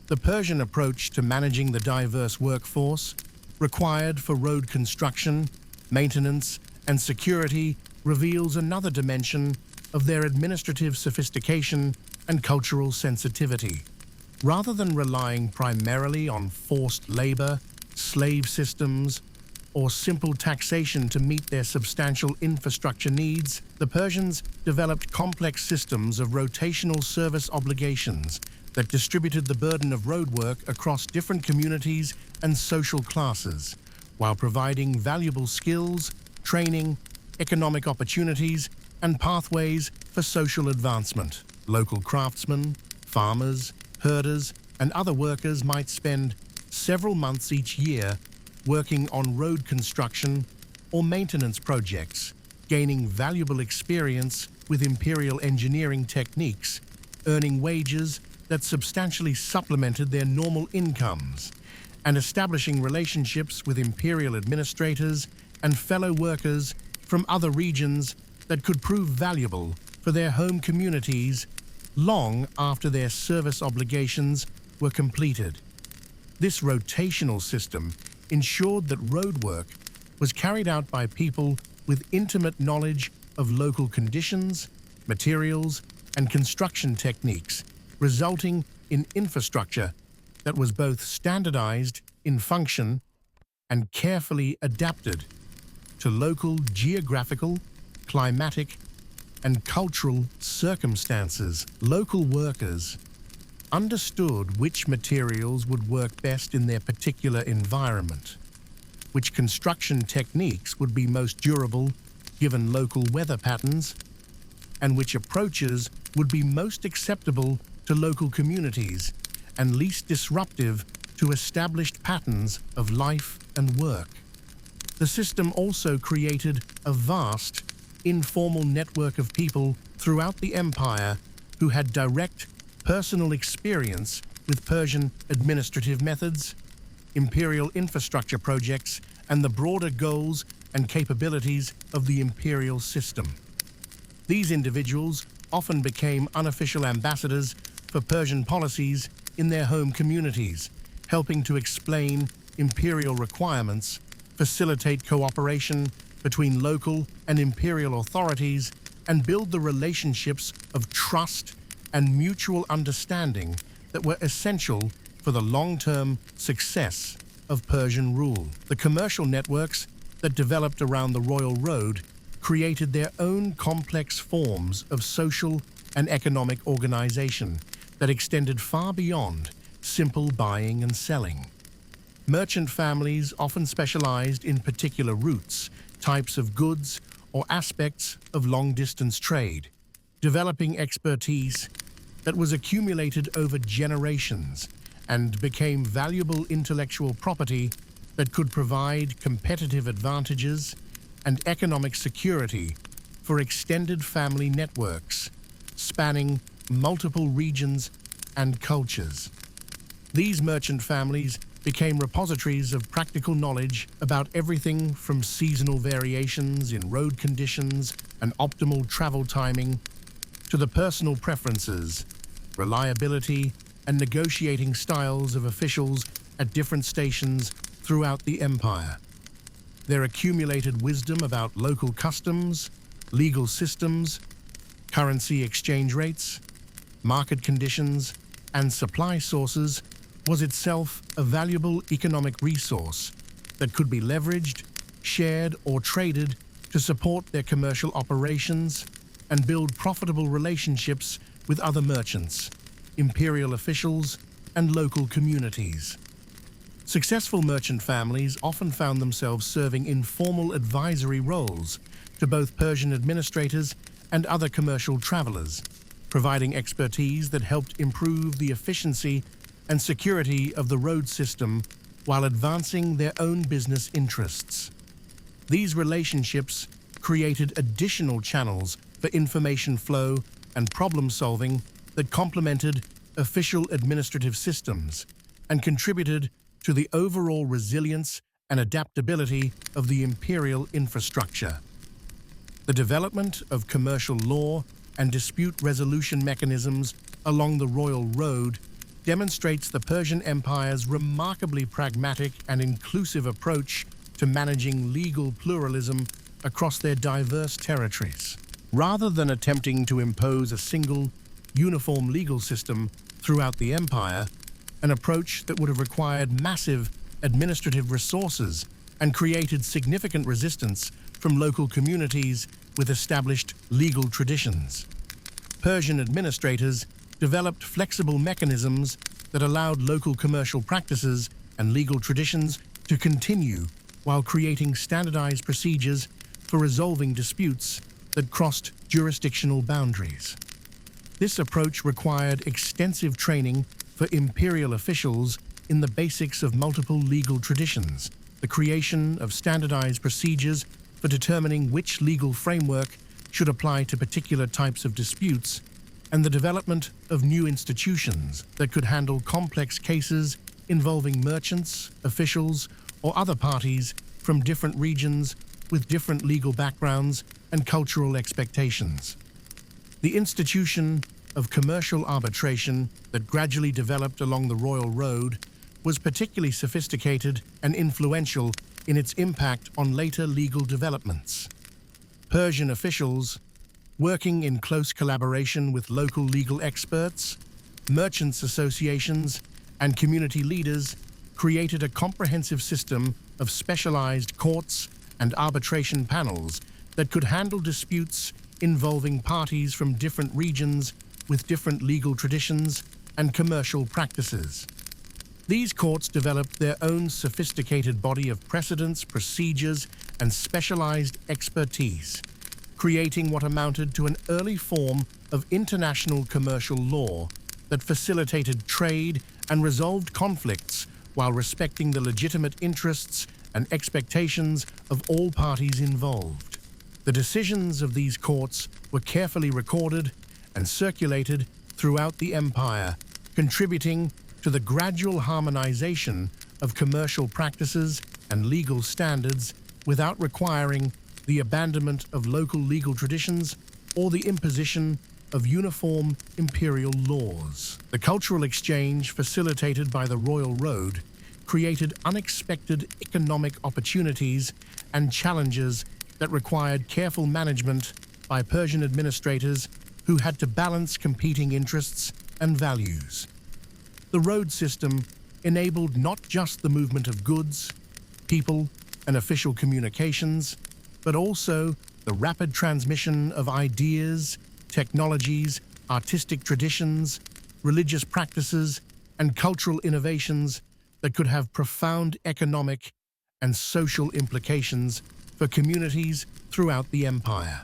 The Persian approach to managing the diverse workforce required for road construction, maintenance, and security reveals another dimension of their administrative sophistication and cultural sensitivity. Rather than relying primarily on forced labor, slave systems, or simple taxation to meet their substantial infrastructure needs, the Persians developed complex systems of rotational service obligations that distributed the burden of roadwork across different communities and social classes, while providing valuable skills, training, economic opportunities, and pathways for social advancement. Local craftsmen, farmers, herders, and other workers might spend several months each year working on road construction or maintenance projects, gaining valuable experience with imperial engineering techniques, earning wages that substantially supplemented their normal incomes, and establishing relationships with imperial administrators and fellow workers from other regions that could prove valuable for their home communities long after their service obligations were completed. This rotational system ensured that roadwork was carried out by people with intimate knowledge of local conditions, materials, and construction techniques, resulting in infrastructure that was both standardized in function and carefully adapted to local geographical, climatic, and cultural circumstances. Local workers understood which materials would work best in their particular environment, which construction techniques would be most durable given local weather patterns, and which approaches would be most acceptable to local communities and least disruptive to established patterns of life and work. The system also created a vast, informal network of people throughout the empire who had direct, personal experience with Persian administrative methods, imperial infrastructure projects, and the broader goals and capabilities of the imperial system. These individuals often became unofficial ambassadors for Persian policies in their home communities, helping to explain imperial requirements, facilitate cooperation between local and imperial authorities, and build the relationships of trust and mutual understanding that were essential for the long-term success of Persian rule. The commercial networks that developed around the Royal Road created their own complex forms of social and economic organization that extended far beyond simple buying and selling. Merchant families often specialized in particular routes, types of goods, or aspects of long-distance trade, developing expertise that was accumulated over generations and became valuable intellectual property that could provide competitive advantages and economic security for extended family networks spanning multiple regions and cultures. These merchant families became repositories of practical knowledge about everything from seasonal variations in road conditions and optimal travel timing to the personal preferences, reliability, and negotiating styles of officials at different stations throughout the empire. Their accumulated wisdom about local customs, legal systems, currency exchange rates, market conditions, and supply sources was itself a valuable economic resource that could be leveraged, shared, or traded to support their commercial operations and build profitable relationships with other merchants, imperial officials, and local communities. Successful merchant families often found themselves serving informal advisory roles to both Persian administrators and other commercial travelers, providing expertise that helped improve the efficiency and security of the road system while advancing their own business interests. These relationships created additional channels for information flow and problem-solving that complemented official administrative systems and contributed to the overall resilience and adaptability of the imperial infrastructure. The development of commercial law and dispute resolution mechanisms along the Royal Road demonstrates the Persian Empire's remarkably pragmatic and inclusive approach to managing legal pluralism across their diverse territories. Rather than attempting to impose a single, uniform legal system throughout the empire, an approach that would have required massive administrative resources and created significant resistance from local communities with established legal traditions. Persian administrators developed flexible mechanisms that allowed local commercial practices and legal traditions to continue while creating standardized procedures for resolving disputes that crossed jurisdictional boundaries. This approach required extensive training for imperial officials in the basics of multiple legal traditions, the creation of standardized procedures for determining which legal framework should apply to particular types of disputes, and the development of new institutions that could handle complex cases involving merchants, officials, or other parties from different regions with different legal backgrounds and cultural expectations. The institution of commercial arbitration that gradually developed along the Royal Road was particularly sophisticated and influential in its impact on later legal developments. Persian officials, working in close collaboration with local legal experts, merchants' associations, and community leaders, created a comprehensive system of specialized courts and arbitration panels that could handle disputes involving parties from different regions with different legal traditions and commercial practices. These courts developed their own sophisticated body of precedents, procedures, and specialized expertise, creating what amounted to an early form of international commercial law that facilitated trade and resolved conflicts while respecting the legitimate interests and expectations of all parties involved. The decisions of these courts were carefully recorded and circulated throughout the empire, contributing to the gradual harmonization of commercial practices and legal standards without requiring the abandonment of local legal traditions or the imposition of uniform imperial laws. The cultural exchange facilitated by the Royal Road created unexpected economic opportunities and challenges that required careful management by Persian administrators who had to balance competing interests and values. The road system enabled not just the movement of goods, people, and official communications, but also the rapid transmission of ideas, technologies, artistic traditions, religious practices, and cultural innovations that could have profound economic and social implications for communities throughout the empire.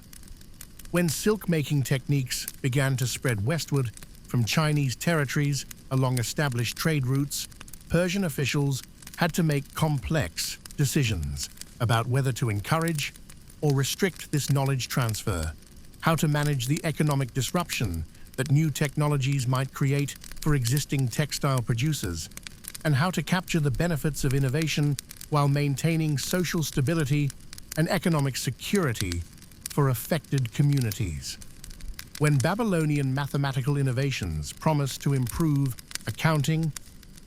When silk-making techniques began to spread westward from Chinese territories along established trade routes, Persian officials had to make complex decisions about whether to encourage or restrict this knowledge transfer, how to manage the economic disruption that new technologies might create for existing textile producers, and how to capture the benefits of innovation while maintaining social stability and economic security for affected communities. When Babylonian mathematical innovations promised to improve accounting,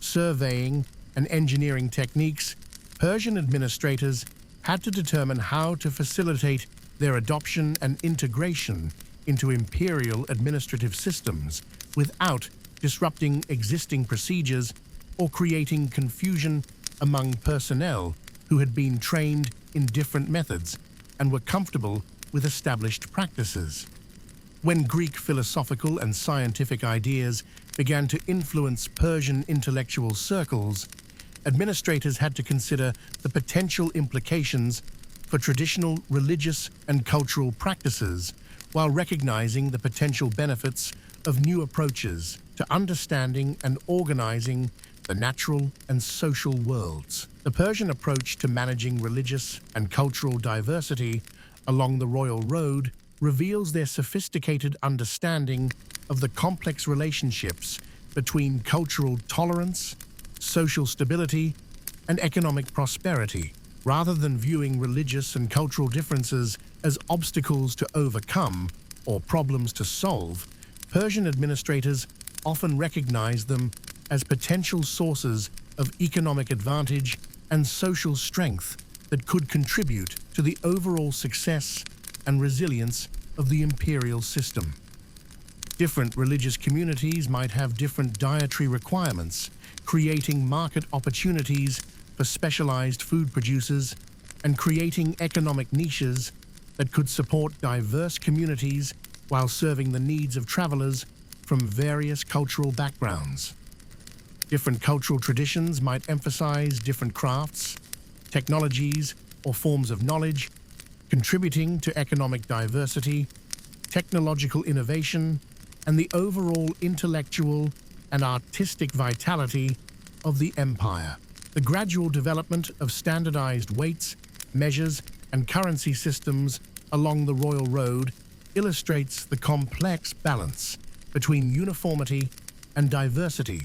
surveying, and engineering techniques, Persian administrators had to determine how to facilitate their adoption and integration into imperial administrative systems without disrupting existing procedures or creating confusion among personnel who had been trained in different methods and were comfortable with established practices. When Greek philosophical and scientific ideas began to influence Persian intellectual circles, administrators had to consider the potential implications for traditional religious and cultural practices while recognizing the potential benefits of new approaches to understanding and organizing the natural and social worlds. The Persian approach to managing religious and cultural diversity along the Royal Road reveals their sophisticated understanding of the complex relationships between cultural tolerance, social stability, and economic prosperity. Rather than viewing religious and cultural differences as obstacles to overcome or problems to solve, Persian administrators often recognize them as potential sources of economic advantage and social strength that could contribute to the overall success and resilience of the imperial system. Different religious communities might have different dietary requirements, creating market opportunities for specialized food producers and creating economic niches that could support diverse communities while serving the needs of travelers from various cultural backgrounds. Different cultural traditions might emphasize different crafts, technologies, or forms of knowledge, contributing to economic diversity, technological innovation, and the overall intellectual and artistic vitality of the empire. The gradual development of standardized weights, measures, and currency systems along the Royal Road illustrates the complex balance between uniformity and diversity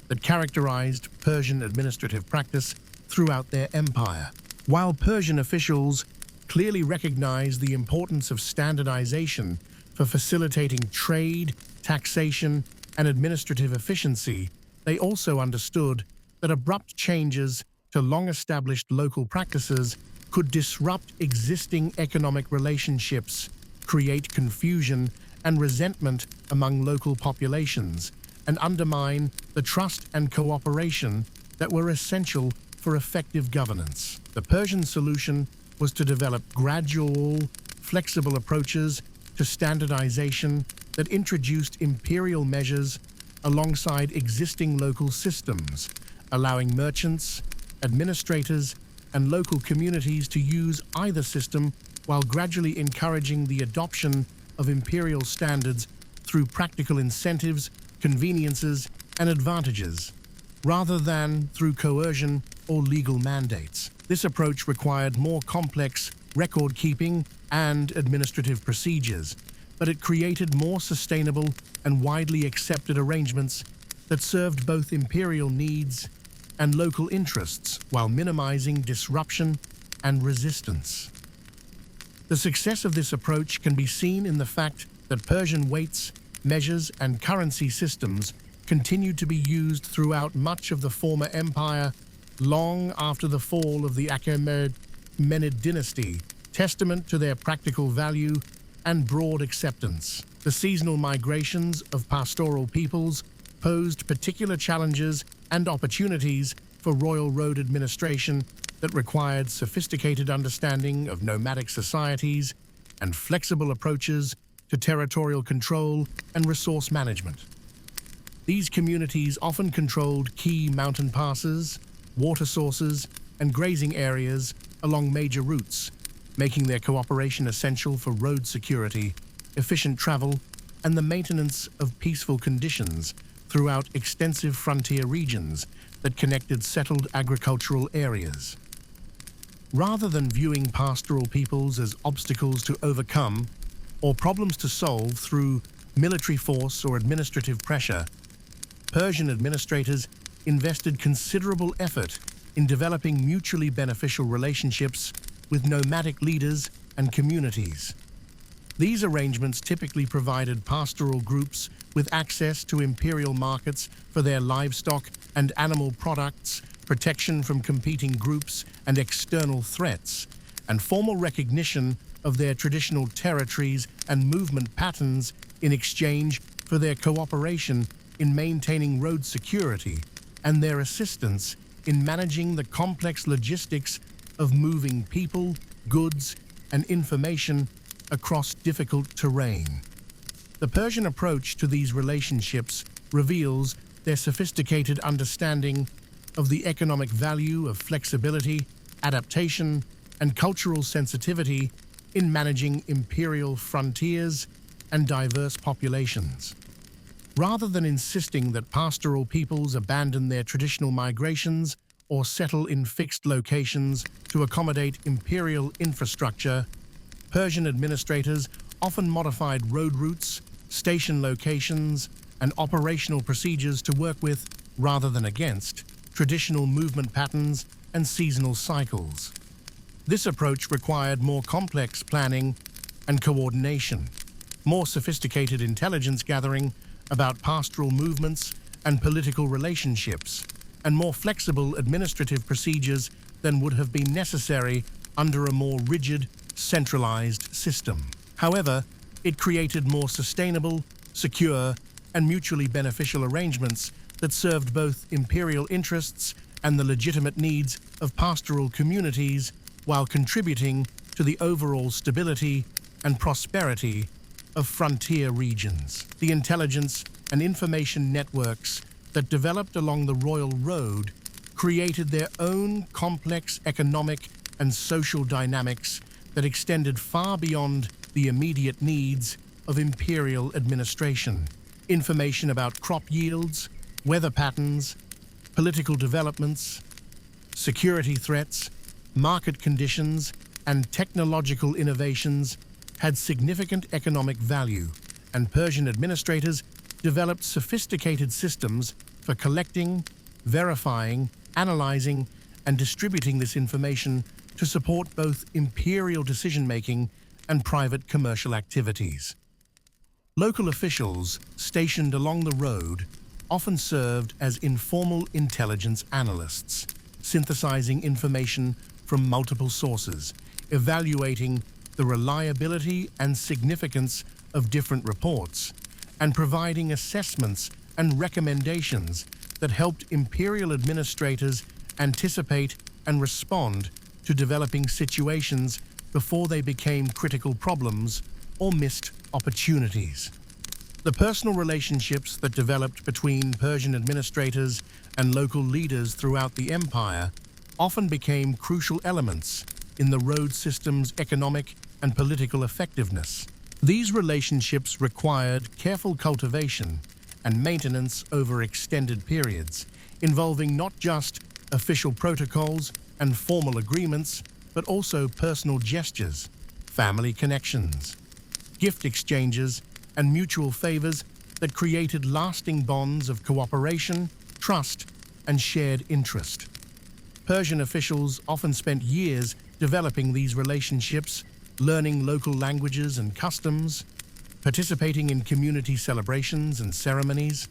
that characterized Persian administrative practice throughout their empire. While Persian officials clearly recognized the importance of standardization for facilitating trade, taxation, and administrative efficiency, they also understood that abrupt changes to long-established local practices could disrupt existing economic relationships, create confusion and resentment among local populations, and undermine the trust and cooperation that were essential for effective governance. The Persian solution was to develop gradual, flexible approaches to standardization that introduced imperial measures alongside existing local systems, allowing merchants, administrators, and local communities to use either system while gradually encouraging the adoption of imperial standards through practical incentives, conveniences, and advantages, rather than through coercion or legal mandates. This approach required more complex record-keeping and administrative procedures, but it created more sustainable and widely accepted arrangements that served both imperial needs and local interests while minimizing disruption and resistance. The success of this approach can be seen in the fact that Persian weights, measures, and currency systems continued to be used throughout much of the former empire long after the fall of the Achaemenid dynasty, testament to their practical value and broad acceptance. The seasonal migrations of pastoral peoples posed particular challenges and opportunities for royal road administration that required sophisticated understanding of nomadic societies and flexible approaches to territorial control and resource management. These communities often controlled key mountain passes, water sources, and grazing areas along major routes, making their cooperation essential for road security, efficient travel, and the maintenance of peaceful conditions throughout extensive frontier regions that connected settled agricultural areas. Rather than viewing pastoral peoples as obstacles to overcome or problems to solve through military force or administrative pressure, Persian administrators invested considerable effort in developing mutually beneficial relationships with nomadic leaders and communities. These arrangements typically provided pastoral groups with access to imperial markets for their livestock and animal products, protection from competing groups and external threats, and formal recognition of their traditional territories and movement patterns in exchange for their cooperation in maintaining road security and their assistance in managing the complex logistics of moving people, goods, and information across difficult terrain. The Persian approach to these relationships reveals their sophisticated understanding of the economic value of flexibility, adaptation, and cultural sensitivity in managing imperial frontiers and diverse populations. Rather than insisting that pastoral peoples abandon their traditional migrations or settle in fixed locations to accommodate imperial infrastructure, Persian administrators often modified road routes, station locations, and operational procedures to work with, rather than against, traditional movement patterns and seasonal cycles. This approach required more complex planning and coordination, more sophisticated intelligence gathering about pastoral movements and political relationships, and more flexible administrative procedures than would have been necessary under a more rigid, centralized system. However, it created more sustainable, secure, and mutually beneficial arrangements that served both imperial interests and the legitimate needs of pastoral communities while contributing to the overall stability and prosperity of frontier regions. The intelligence and information networks that developed along the Royal Road created their own complex economic and social dynamics that extended far beyond the immediate needs of imperial administration. Information about crop yields, weather patterns, political developments, security threats, market conditions, and technological innovations had significant economic value, and Persian administrators developed sophisticated systems for collecting, verifying, analyzing, and distributing this information to support both imperial decision-making and private commercial activities. Local officials stationed along the road often served as informal intelligence analysts, synthesizing information from multiple sources, evaluating the reliability and significance of different reports, and providing assessments and recommendations that helped imperial administrators anticipate and respond to developing situations before they became critical problems or missed opportunities. The personal relationships that developed between Persian administrators and local leaders throughout the empire often became crucial elements in the road system's economic and political effectiveness. These relationships required careful cultivation and maintenance over extended periods, involving not just official protocols and formal agreements, but also personal gestures, family connections, gift exchanges, and mutual favors that created lasting bonds of cooperation, trust, and shared interest. Persian officials often spent years developing these relationships, learning local languages and customs, participating in community celebrations and ceremonies,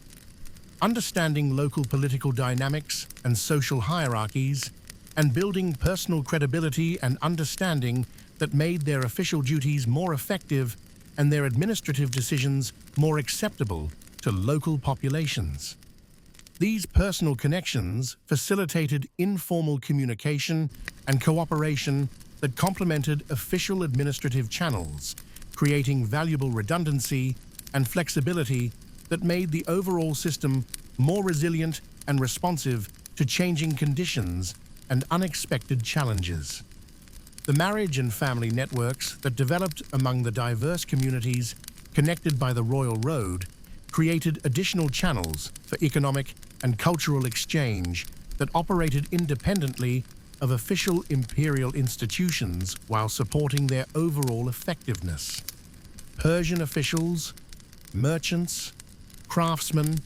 understanding local political dynamics and social hierarchies, and building personal credibility and understanding that made their official duties more effective and their administrative decisions more acceptable to local populations. These personal connections facilitated informal communication and cooperation that complemented official administrative channels, creating valuable redundancy and flexibility that made the overall system more resilient and responsive to changing conditions and unexpected challenges. The marriage and family networks that developed among the diverse communities connected by the Royal Road created additional channels for economic and cultural exchange that operated independently of official imperial institutions while supporting their overall effectiveness. Persian officials, merchants, craftsmen,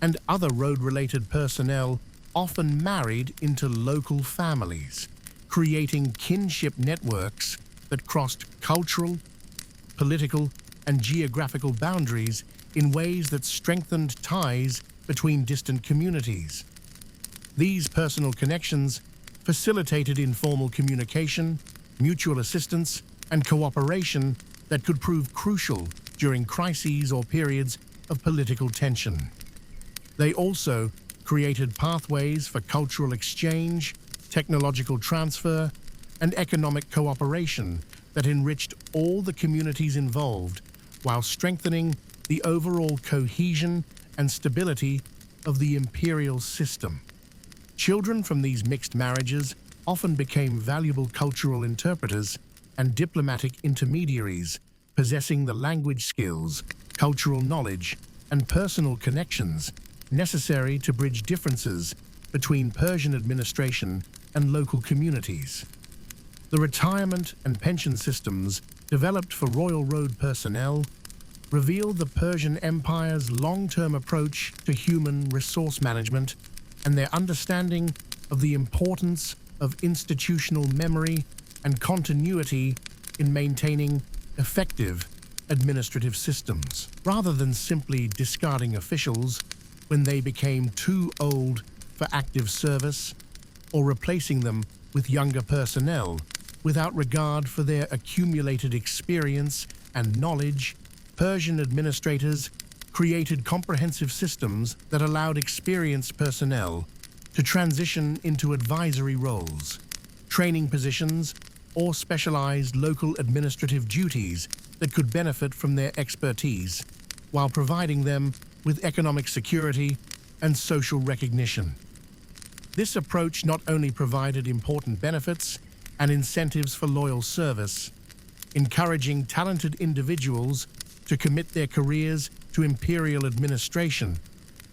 and other road-related personnel often married into local families, creating kinship networks that crossed cultural, political, and geographical boundaries in ways that strengthened ties between distant communities. These personal connections facilitated informal communication, mutual assistance, and cooperation that could prove crucial during crises or periods of political tension. They also created pathways for cultural exchange, technological transfer, and economic cooperation that enriched all the communities involved while strengthening the overall cohesion and stability of the imperial system. Children from these mixed marriages often became valuable cultural interpreters and diplomatic intermediaries, possessing the language skills, cultural knowledge, and personal connections necessary to bridge differences between Persian administration and local communities. The retirement and pension systems developed for Royal Road personnel revealed the Persian Empire's long-term approach to human resource management and their understanding of the importance of institutional memory and continuity in maintaining effective administrative systems. Rather than simply discarding officials when they became too old for active service or replacing them with younger personnel without regard for their accumulated experience and knowledge, Persian administrators created comprehensive systems that allowed experienced personnel to transition into advisory roles, training positions, or specialized local administrative duties that could benefit from their expertise, while providing them with economic security and social recognition. This approach not only provided important benefits and incentives for loyal service, encouraging talented individuals to commit their careers to imperial administration,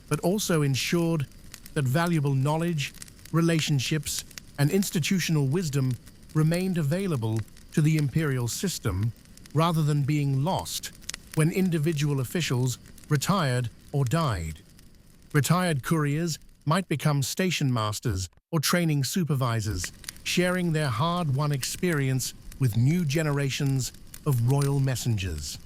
but also ensured that valuable knowledge, relationships, and institutional wisdom remained available to the imperial system rather than being lost when individual officials retired or died. Retired couriers might become station masters or training supervisors, sharing their hard-won experience with new generations of royal messengers.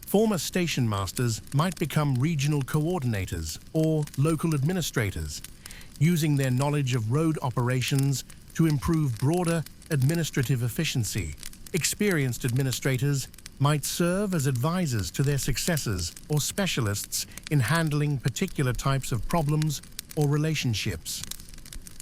Former station masters might become regional coordinators or local administrators, using their knowledge of road operations to improve broader administrative efficiency. Experienced administrators might serve as advisors to their successors or specialists in handling particular types of problems or relationships.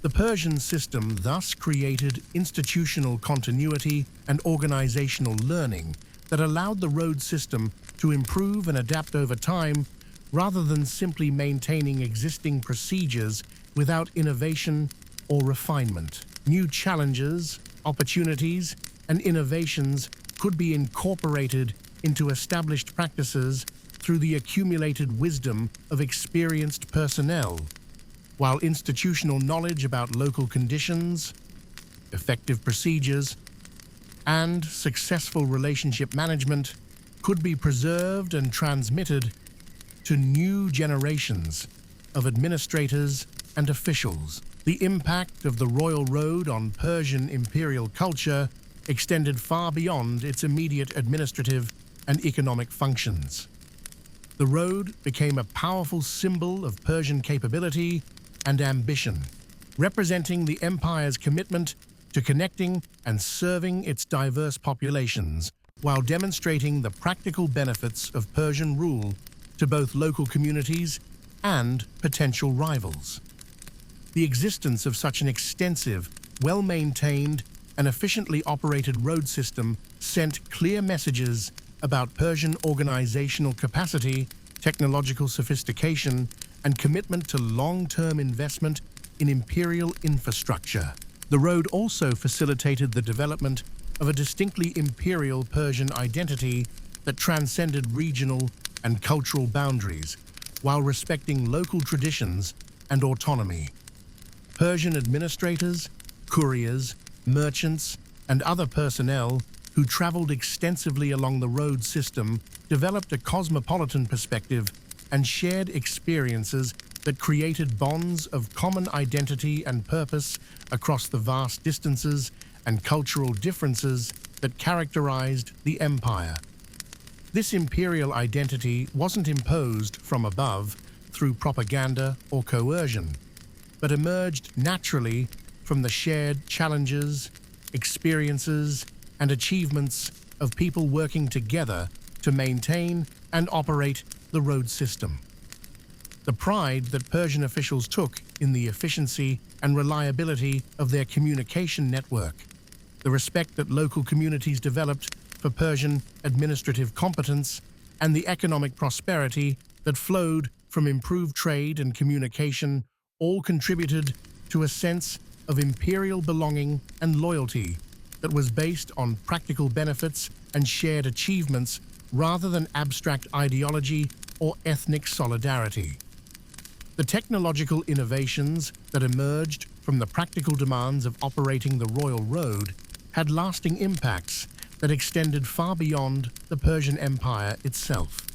The Persian system thus created institutional continuity and organizational learning that allowed the road system to improve and adapt over time rather than simply maintaining existing procedures without innovation or refinement. New challenges, opportunities, and innovations could be incorporated into established practices through the accumulated wisdom of experienced personnel, while institutional knowledge about local conditions, effective procedures, and successful relationship management could be preserved and transmitted to new generations of administrators and officials. The impact of the Royal Road on Persian imperial culture extended far beyond its immediate administrative and economic functions. The road became a powerful symbol of Persian capability and ambition, representing the empire's commitment to connecting and serving its diverse populations while demonstrating the practical benefits of Persian rule to both local communities and potential rivals. The existence of such an extensive, well-maintained, and efficiently operated road system sent clear messages about Persian organizational capacity, technological sophistication, and commitment to long-term investment in imperial infrastructure. The road also facilitated the development of a distinctly imperial Persian identity that transcended regional and cultural boundaries, while respecting local traditions and autonomy. Persian administrators, couriers, merchants, and other personnel who traveled extensively along the road system developed a cosmopolitan perspective and shared experiences that created bonds of common identity and purpose across the vast distances and cultural differences that characterized the empire. This imperial identity wasn't imposed from above through propaganda or coercion, but emerged naturally from the shared challenges, experiences, and achievements of people working together to maintain and operate the road system. The pride that Persian officials took in the efficiency and reliability of their communication network, the respect that local communities developed for Persian administrative competence, and the economic prosperity that flowed from improved trade and communication all contributed to a sense of imperial belonging and loyalty that was based on practical benefits and shared achievements rather than abstract ideology or ethnic solidarity. The technological innovations that emerged from the practical demands of operating the Royal Road had lasting impacts that extended far beyond the Persian Empire itself.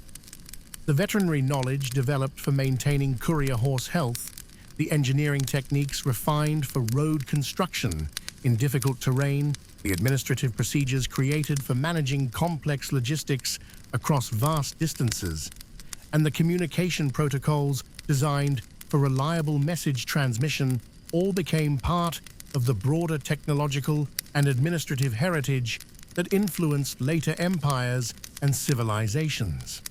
The veterinary knowledge developed for maintaining courier horse health, the engineering techniques refined for road construction in difficult terrain, the administrative procedures created for managing complex logistics across vast distances, and the communication protocols designed for reliable message transmission all became part of the broader technological and administrative heritage that influenced later empires and civilizations.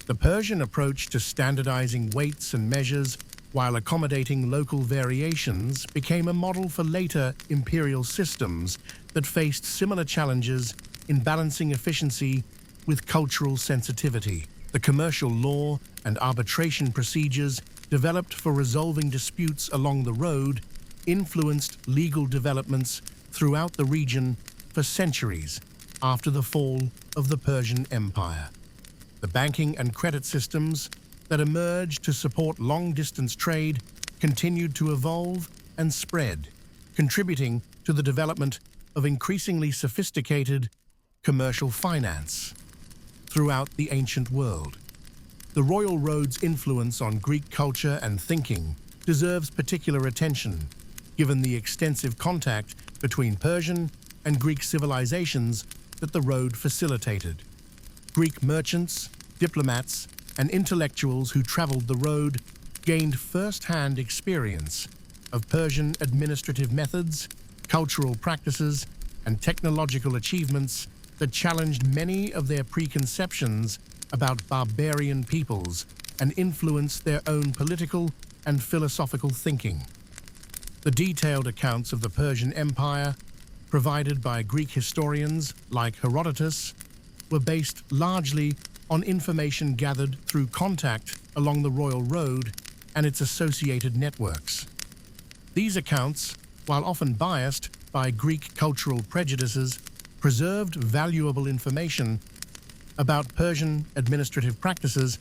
The Persian approach to standardizing weights and measures while accommodating local variations became a model for later imperial systems that faced similar challenges in balancing efficiency with cultural sensitivity. The commercial law and arbitration procedures developed for resolving disputes along the road influenced legal developments throughout the region for centuries after the fall of the Persian Empire. The banking and credit systems that emerged to support long-distance trade continued to evolve and spread, contributing to the development of increasingly sophisticated commercial finance throughout the ancient world. The Royal Road's influence on Greek culture and thinking deserves particular attention, given the extensive contact between Persian and Greek civilizations that the road facilitated. Greek merchants, diplomats, and intellectuals who traveled the road gained first-hand experience of Persian administrative methods, cultural practices, and technological achievements that challenged many of their preconceptions about barbarian peoples and influenced their own political and philosophical thinking. The detailed accounts of the Persian Empire, provided by Greek historians like Herodotus, were based largely on information gathered through contact along the Royal Road and its associated networks. These accounts, while often biased by Greek cultural prejudices, preserved valuable information about Persian administrative practices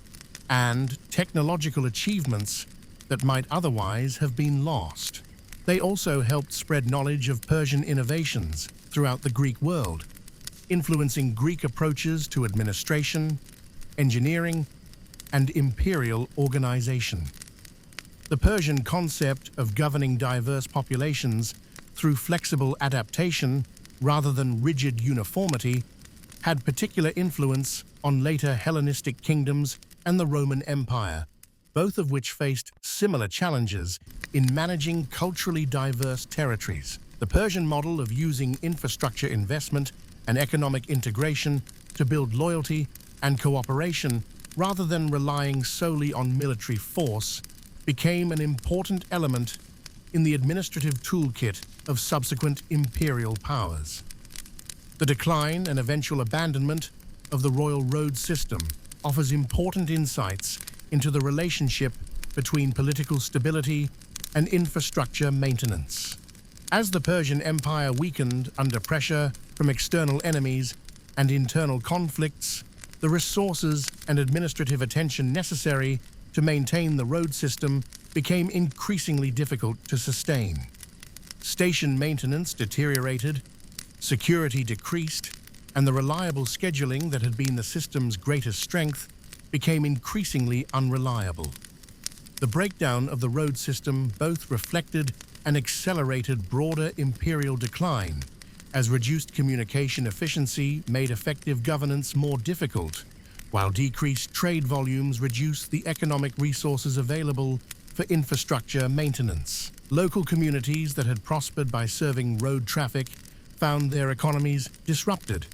and technological achievements that might otherwise have been lost. They also helped spread knowledge of Persian innovations throughout the Greek world, influencing Greek approaches to administration, engineering, and imperial organization. The Persian concept of governing diverse populations through flexible adaptation rather than rigid uniformity had particular influence on later Hellenistic kingdoms and the Roman Empire, both of which faced similar challenges in managing culturally diverse territories. The Persian model of using infrastructure investment and economic integration to build loyalty and cooperation rather than relying solely on military force became an important element in the administrative toolkit of subsequent imperial powers. The decline and eventual abandonment of the Royal Road system offers important insights into the relationship between political stability and infrastructure maintenance. As the Persian Empire weakened under pressure from external enemies and internal conflicts, the resources and administrative attention necessary to maintain the road system became increasingly difficult to sustain. Station maintenance deteriorated, security decreased, and the reliable scheduling that had been the system's greatest strength became increasingly unreliable. The breakdown of the road system both reflected and accelerated broader imperial decline, as reduced communication efficiency made effective governance more difficult, while decreased trade volumes reduced the economic resources available for infrastructure maintenance. Local communities that had prospered by serving road traffic found their economies disrupted,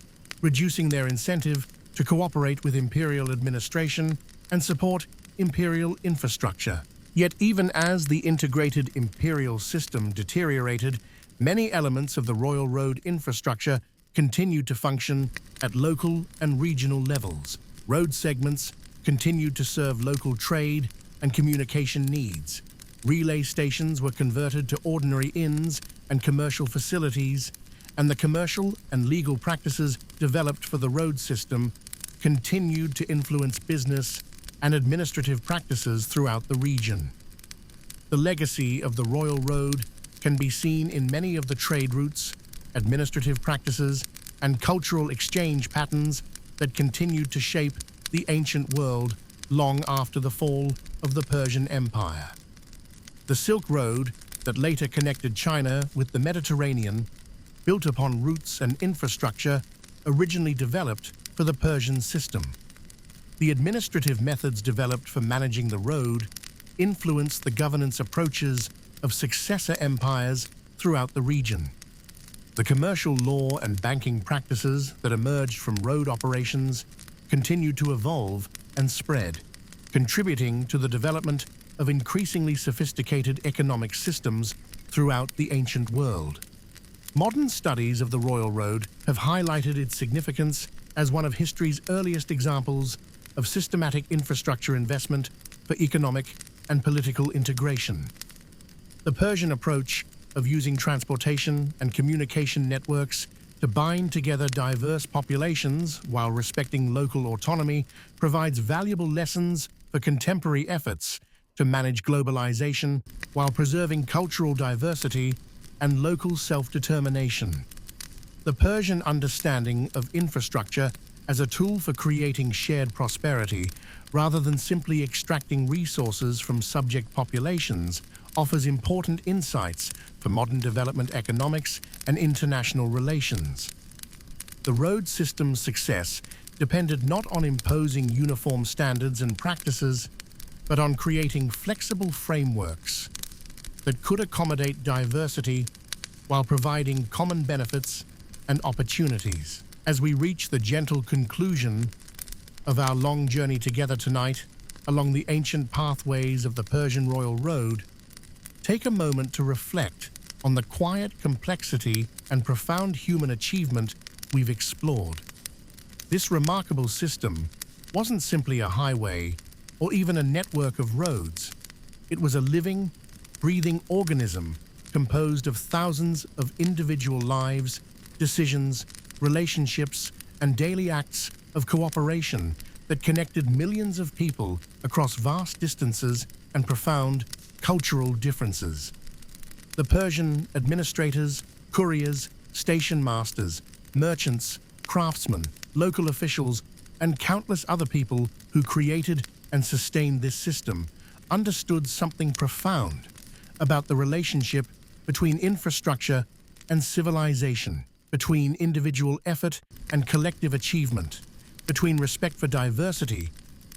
reducing their incentive to cooperate with imperial administration and support imperial infrastructure. Yet even as the integrated imperial system deteriorated, many elements of the Royal Road infrastructure continued to function at local and regional levels. Road segments continued to serve local trade and communication needs. Relay stations were converted to ordinary inns and commercial facilities, and the commercial and legal practices developed for the road system continued to influence business and administrative practices throughout the region. The legacy of the Royal Road can be seen in many of the trade routes, administrative practices, and cultural exchange patterns that continued to shape the ancient world long after the fall of the Persian Empire. The Silk Road, that later connected China with the Mediterranean, built upon routes and infrastructure originally developed for the Persian system. The administrative methods developed for managing the road influenced the governance approaches of successor empires throughout the region. The commercial law and banking practices that emerged from road operations continued to evolve and spread, contributing to the development of increasingly sophisticated economic systems throughout the ancient world. Modern studies of the Royal Road have highlighted its significance as one of history's earliest examples of systematic infrastructure investment for economic and political integration. The Persian approach of using transportation and communication networks to bind together diverse populations while respecting local autonomy provides valuable lessons for contemporary efforts to manage globalization while preserving cultural diversity and local self-determination. The Persian understanding of infrastructure as a tool for creating shared prosperity rather than simply extracting resources from subject populations offers important insights for modern development economics and international relations. The road system's success depended not on imposing uniform standards and practices, but on creating flexible frameworks that could accommodate diversity while providing common benefits and opportunities. As we reach the gentle conclusion of our long journey together tonight along the ancient pathways of the Persian Royal Road, take a moment to reflect on the quiet complexity and profound human achievement we've explored. This remarkable system wasn't simply a highway or even a network of roads. It was a living, breathing organism composed of thousands of individual lives, decisions, relationships, and daily acts of cooperation that connected millions of people across vast distances and profound cultural differences. The Persian administrators, couriers, station masters, merchants, craftsmen, local officials, and countless other people who created and sustained this system understood something profound about the relationship between infrastructure and civilization, between individual effort and collective achievement, between respect for diversity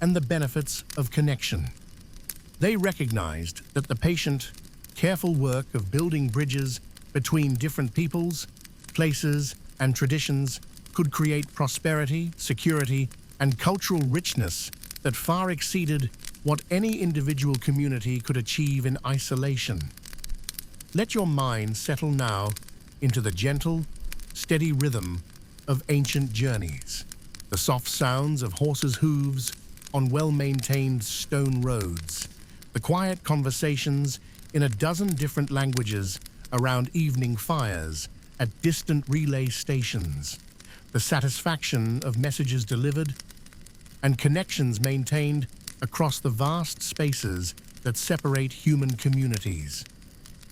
and the benefits of connection. They recognized that the patient, careful work of building bridges between different peoples, places, and traditions could create prosperity, security, and cultural richness that far exceeded what any individual community could achieve in isolation. Let your mind settle now into the gentle, steady rhythm of ancient journeys, the soft sounds of horses' hooves on well-maintained stone roads, the quiet conversations in a dozen different languages around evening fires at distant relay stations, the satisfaction of messages delivered and connections maintained across the vast spaces that separate human communities.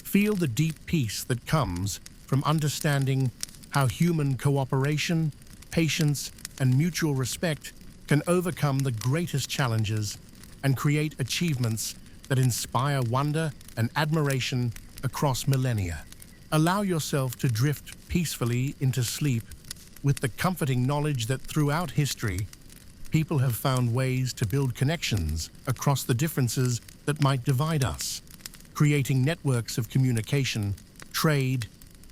Feel the deep peace that comes from understanding how human cooperation, patience, and mutual respect can overcome the greatest challenges and create achievements that inspire wonder and admiration across millennia. Allow yourself to drift peacefully into sleep with the comforting knowledge that throughout history, people have found ways to build connections across the differences that might divide us, creating networks of communication, trade,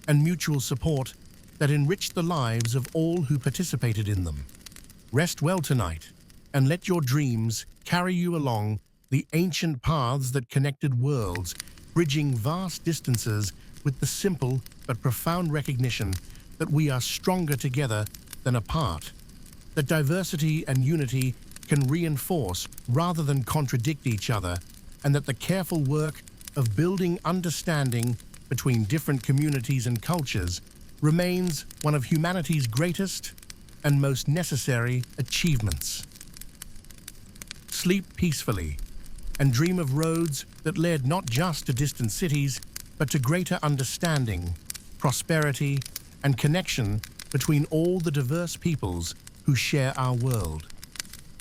and mutual support that enrich the lives of all who participated in them. Rest well tonight, and let your dreams carry you along the ancient paths that connected worlds, bridging vast distances with the simple but profound recognition that we are stronger together than apart, that diversity and unity can reinforce rather than contradict each other, and that the careful work of building understanding between different communities and cultures remains one of humanity's greatest and most necessary achievements. Sleep peacefully and dream of roads that led not just to distant cities, but to greater understanding, prosperity, and connection between all the diverse peoples who share our world.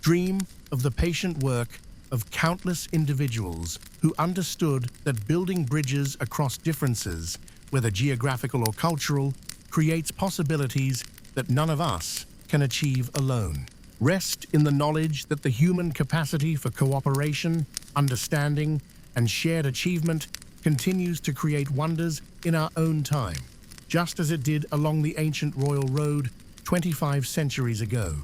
Dream of the patient work of countless individuals who understood that building bridges across differences, whether geographical or cultural, creates possibilities that none of us can achieve alone. Rest in the knowledge that the human capacity for cooperation, understanding, and shared achievement continues to create wonders in our own time, just as it did along the ancient Royal Road 25 centuries ago.